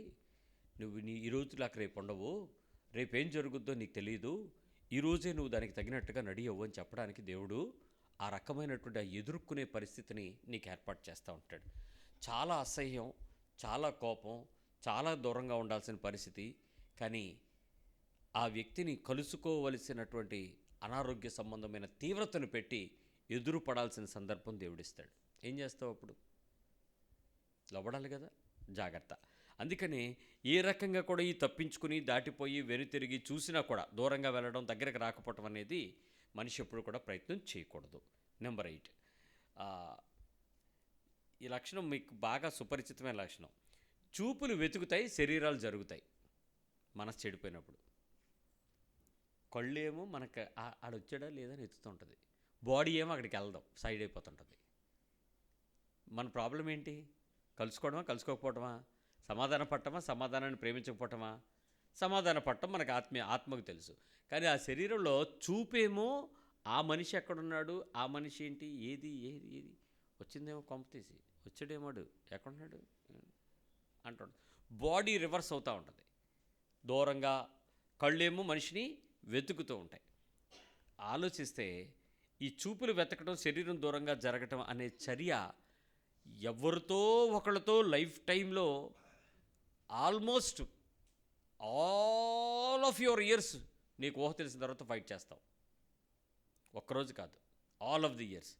A: నువ్వు ఈ రోజులాగా రేపు ఉండవు, రేపేం జరుగుద్దో నీకు తెలియదు, ఈరోజే నువ్వు దానికి తగినట్టుగా రెడీ అవ్వు అని చెప్పడానికి దేవుడు ఆ రకమైనటువంటి ఎదుర్కొనే పరిస్థితిని నీకు ఏర్పాటు చేస్తూ ఉంటాడు. చాలా అసహ్యం, చాలా కోపం, చాలా దూరంగా ఉండాల్సిన పరిస్థితి, కానీ ఆ వ్యక్తిని కలుసుకోవలసినటువంటి అనారోగ్య సంబంధమైన తీవ్రతను పెట్టి ఎదురుపడాల్సిన సందర్భం దేవుడిస్తాడు. ఏం చేస్తావు అప్పుడు? లోబడాలి కదా, జాగ్రత్త. అందుకని ఏ రకంగా కూడా ఈ తప్పించుకుని దాటిపోయి వెనుతిరిగి చూసినా కూడా దూరంగా వెళ్ళడం, దగ్గరకు రాకపోవటం అనేది మనిషి ఎప్పుడు కూడా ప్రయత్నం చేయకూడదు. నెంబర్ 8, ఈ లక్షణం మీకు బాగా సుపరిచితమైన లక్షణం. చూపులు వెతుకుతాయి, శరీరాలు జరుగుతాయి. మనసు చెడిపోయినప్పుడు. కళ్ళేమో మనకు ఆడొచ్చాడా లేదా అని ఎత్తుతుంటుంది, బాడీ ఏమో అక్కడికి వెళ్దాం సైడ్ అయిపోతుంటుంది. మన ప్రాబ్లం ఏంటి? కలుసుకోవడమా కలుసుకోకపోవటమా, సమాధాన పడటమా సమాధానాన్ని ప్రేమించకపోవటమా? సమాధాన పడటం మనకు ఆత్మకు తెలుసు. కానీ ఆ శరీరంలో చూపేమో ఆ మనిషి ఎక్కడున్నాడు, ఆ మనిషి ఏంటి, ఏది ఏది ఏది వచ్చిందేమో కొంప తీసి వచ్చాడేమోడు ఎక్కడున్నాడు అంటాడు. బాడీ రివర్స్ అవుతూ ఉంటుంది దూరంగా, కళ్ళేమో మనిషిని వెతుకుతూ ఉంటాయి. ఆలోచిస్తే ఈ చూపులు వెతకడం, శరీరం దూరంగా జరగటం అనే చర్య ఎవరితో ఒకళ్ళతో లైఫ్ టైంలో almost all of your years నీకు ఊహ తెలిసిన తర్వాత ఫైట్ చేస్తావు. ఒక్కరోజు కాదు, ఆల్ ఆఫ్ ది ఇయర్స్.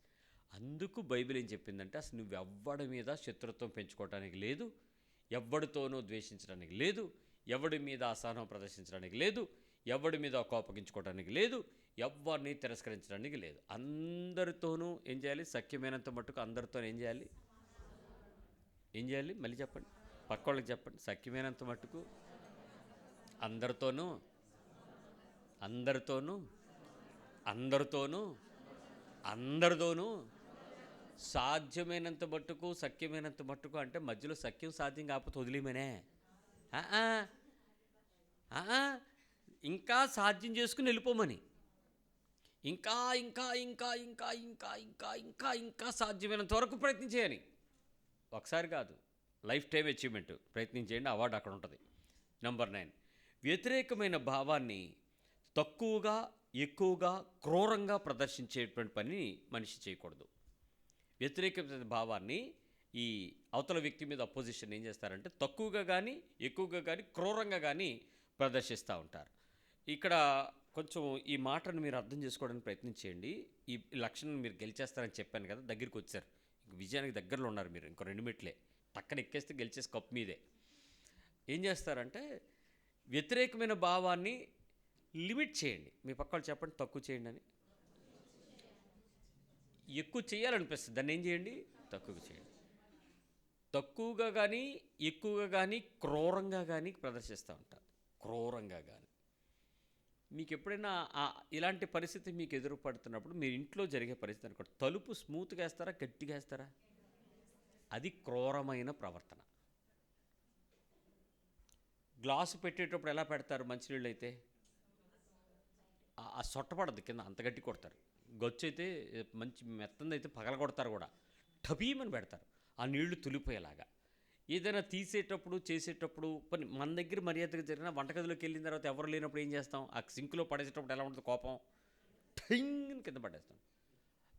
A: అందుకు బైబిల్ ఏం చెప్పిందంటే అసలు నువ్వు ఎవ్వడి మీద శత్రుత్వం పెంచుకోవడానికి లేదు, ఎవ్వడితోనూ ద్వేషించడానికి లేదు, ఎవడి మీద అసహనం ప్రదర్శించడానికి లేదు, ఎవడి మీద కోపగించుకోవడానికి లేదు, ఎవరిని తిరస్కరించడానికి లేదు. అందరితోనూ ఏం చేయాలి? సఖ్యమైనంత మట్టుకు అందరితో ఏం చేయాలి? ఏం చేయాలి? మళ్ళీ చెప్పండి, పక్క వాళ్ళకి చెప్పండి. సఖ్యమైనంత మట్టుకు అందరితోనూ అందరితోనూ అందరితోనూ అందరితోనూ సాధ్యమైనంత మట్టుకు, సఖ్యమైనంత మట్టుకు అంటే మధ్యలో సఖ్యం సాధ్యం కాకపోతే వదిలేమనే, ఇంకా సాధ్యం చేసుకుని వెళ్ళిపోమని, ఇంకా ఇంకా ఇంకా ఇంకా ఇంకా ఇంకా ఇంకా ఇంకా సాధ్యమైనంత వరకు ప్రయత్నం చేయని. ఒకసారి కాదు, లైఫ్ టైం అచీవ్మెంట్ ప్రయత్నం చేయండి, అవార్డు అక్కడ ఉంటుంది. నెంబర్ 9, వ్యతిరేకమైన భావాన్ని తక్కువగా ఎక్కువగా క్రూరంగా ప్రదర్శించేటువంటి పని మనిషి చేయకూడదు. వ్యతిరేకమైన భావాన్ని ఈ అవతల వ్యక్తి మీద అపోజిషన్ ఏం చేస్తారంటే తక్కువగా కానీ ఎక్కువగా కానీ క్రూరంగా కానీ ప్రదర్శిస్తూ ఉంటారు. ఇక్కడ కొంచెం ఈ మాటను మీరు అర్థం చేసుకోవడానికి ప్రయత్నం చేయండి. ఈ లక్షణం మీరు గెలిచేస్తారని చెప్పాను కదా, దగ్గరికి వచ్చారు, విజయానికి దగ్గరలో ఉన్నారు మీరు. ఇంకో 2 మెట్లే టక్కన ఎక్కేస్తే గెలిచేసి కప్ మీదే. ఏం చేస్తారంటే వ్యతిరేకమైన భావాన్ని లిమిట్ చేయండి. మీ పక్కన చెప్పండి, తక్కువ చేయండి అని. ఎక్కువ చేయాలనిపిస్తుంది, దాన్ని ఏం చేయండి? తక్కువగా చేయండి. తక్కువగా కానీ ఎక్కువగా కానీ క్రూరంగా కానీ ప్రదర్శిస్తూ ఉంటారు. క్రూరంగా కానీ మీకు ఎప్పుడైనా ఇలాంటి పరిస్థితి మీకు ఎదురుపడుతున్నప్పుడు, మీరు ఇంట్లో జరిగే పరిస్థితి అనుకోండి, తలుపు స్మూత్గా వేస్తారా గట్టిగా వేస్తారా? అది క్రూరమైన ప్రవర్తన. గ్లాసు పెట్టేటప్పుడు ఎలా పెడతారు? మంచినీళ్ళు అయితే ఆ సొట్టపడద్దు కింద, అంత గట్టి కొడతారు. గొచ్చు అయితే మంచి మెత్తంది అయితే పగల కొడతారు కూడా, టబీమని పెడతారు ఆ నీళ్లు తులిపోయేలాగా. ఏదైనా తీసేటప్పుడు చేసేటప్పుడు మన దగ్గర మర్యాదగా జరిగిన వంటగదిలోకి వెళ్ళిన తర్వాత ఎవరు లేనప్పుడు ఏం చేస్తాం? ఆ సింక్లో పడేసేటప్పుడు ఎలా ఉంటుంది? కోపం ఠింగ్ కింద పడేస్తాం.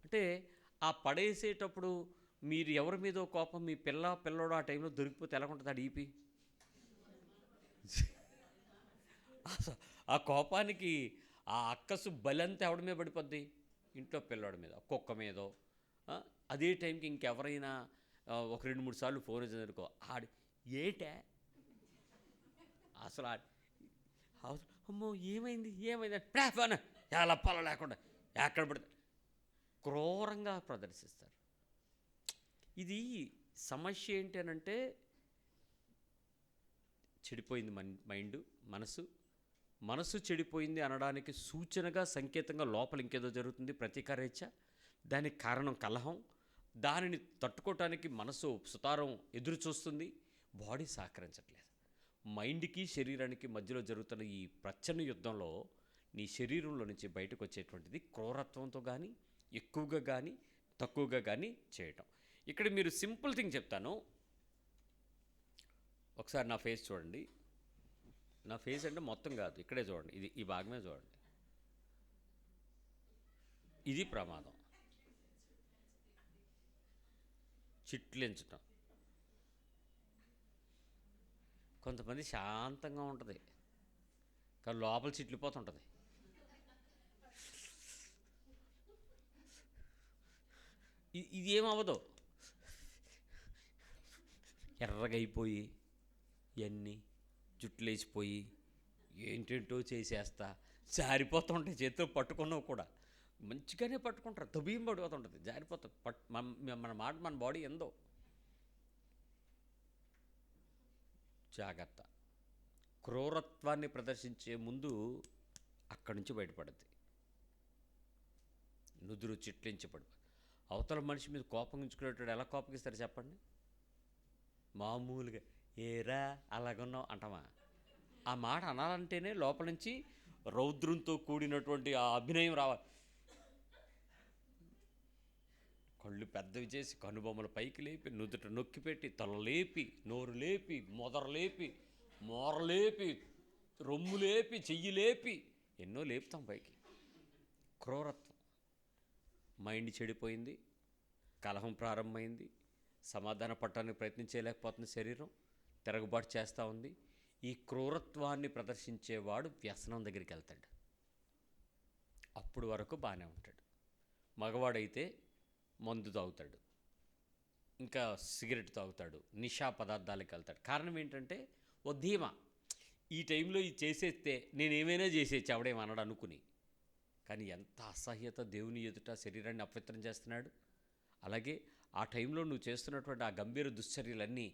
A: అంటే ఆ పడేసేటప్పుడు మీరు ఎవరి మీదో కోపం, మీ పిల్లోడు ఆ టైంలో దొరికిపోతే ఎలా ఉంటుంది? ఆ డీపీ ఆ కోపానికి ఆ అక్కసు బలంతా ఎవడి మీద పడిపోద్ది? ఇంట్లో పిల్లోడి మీద, కుక్క మీదో. అదే టైంకి ఇంకెవరైనా ఒక 2-3 సార్లు ఫోన్ వచ్చిందనుకో, ఏటే అసలు అమ్మో ఏమైంది ఏమైంది ప్లాఫాన్ ఎలా పల లేకుండా ఎక్కడ పడితే క్రూరంగా ప్రదర్శిస్తారు. ఇది సమస్య ఏంటి అనంటే చెడిపోయింది మనసు చెడిపోయింది అనడానికి సూచనగా, సంకేతంగా లోపల ఇంకేదో జరుగుతుంది ప్రతీకారేచ్ఛ. దానికి కారణం కలహం. దానిని తట్టుకోవటానికి మనసు సుతారం ఎదురు చూస్తుంది, బాడీ సహకరించట్లేదు. మైండ్కి శరీరానికి మధ్యలో జరుగుతున్న ఈ ప్రచన్న యుద్ధంలో నీ శరీరంలో నుంచి బయటకు వచ్చేటువంటిది క్రూరత్వంతో కానీ, ఎక్కువగా కానీ, తక్కువగా కానీ చేయటం. ఇక్కడ మీరు సింపుల్ థింగ్ చెప్తాను. ఒకసారి నా ఫేస్ చూడండి. నా ఫేస్ అంటే మొత్తం కాదు, ఇక్కడే చూడండి, ఇది ఈ భాగమే చూడండి. ఇది ప్రమాదం. చిట్లించటం. కొంతమంది శాంతంగా ఉంటుంది కానీ లోపల చిట్లిపోతుంటుంది. ఇది ఏమవ్వదు, ఎర్రగైపోయి ఇవన్నీ జుట్లు వేసిపోయి ఏంటేంటో చేసేస్తా జారిపోతుంటాయి. చేతితో పట్టుకున్నావు కూడా మంచిగానే పట్టుకుంటారు, తబీం పడిపోతుంటుంది, జారిపోతుంది. మన మాట మన బాడీ ఎందో. జాగ్రత్త. క్రూరత్వాన్ని ప్రదర్శించే ముందు అక్కడి నుంచి బయటపడుద్ది. నుదురు చిట్లించబడి అవతల మనిషి మీద కోపగించుకునేటాడు ఎలా కోపగిస్తారు చెప్పండి? మామూలుగా ఏరా అలాగున్నావు అంటామా? ఆ మాట అనాలంటేనే లోపల నుంచి రౌద్రంతో కూడినటువంటి ఆ అభినయం రావాలి. కళ్ళు పెద్దవి చేసి కనుబొమ్మల పైకి లేపి నుదుట నొక్కి పెట్టి తల లేపి నోరు లేపి మొదర లేపి మోర లేపి రొమ్ము లేపి చెయ్యి లేపి ఎన్నో లేపుతాం పైకి. క్రూరత్వం. మైండ్ చెడిపోయింది, కలహం ప్రారంభమైంది, సమాధాన పడటానికి ప్రయత్నం చేయలేకపోతుంది, శరీరం తిరగబాటు చేస్తూ ఉంది. ఈ క్రూరత్వాన్ని ప్రదర్శించేవాడు వ్యసనం దగ్గరికి వెళ్తాడు. అప్పుడు వరకు బాగానే ఉంటాడు. మగవాడైతే మందు తాగుతాడు, ఇంకా సిగరెట్ తాగుతాడు, నిషా పదార్థాలకు వెళ్తాడు. కారణం ఏంటంటే ఓ ధీమా, ఈ టైంలో ఇది చేసేస్తే నేనేమైనా చేసేయచ్చు ఎవడేమన్నాడు అనుకుని. కానీ ఎంత అసహ్యత దేవుని ఎదుట శరీరాన్ని అపవిత్రం చేస్తున్నాడు. అలాగే ఆ టైంలో నువ్వు చేస్తున్నటువంటి ఆ గంభీర దుశ్చర్యలన్నీ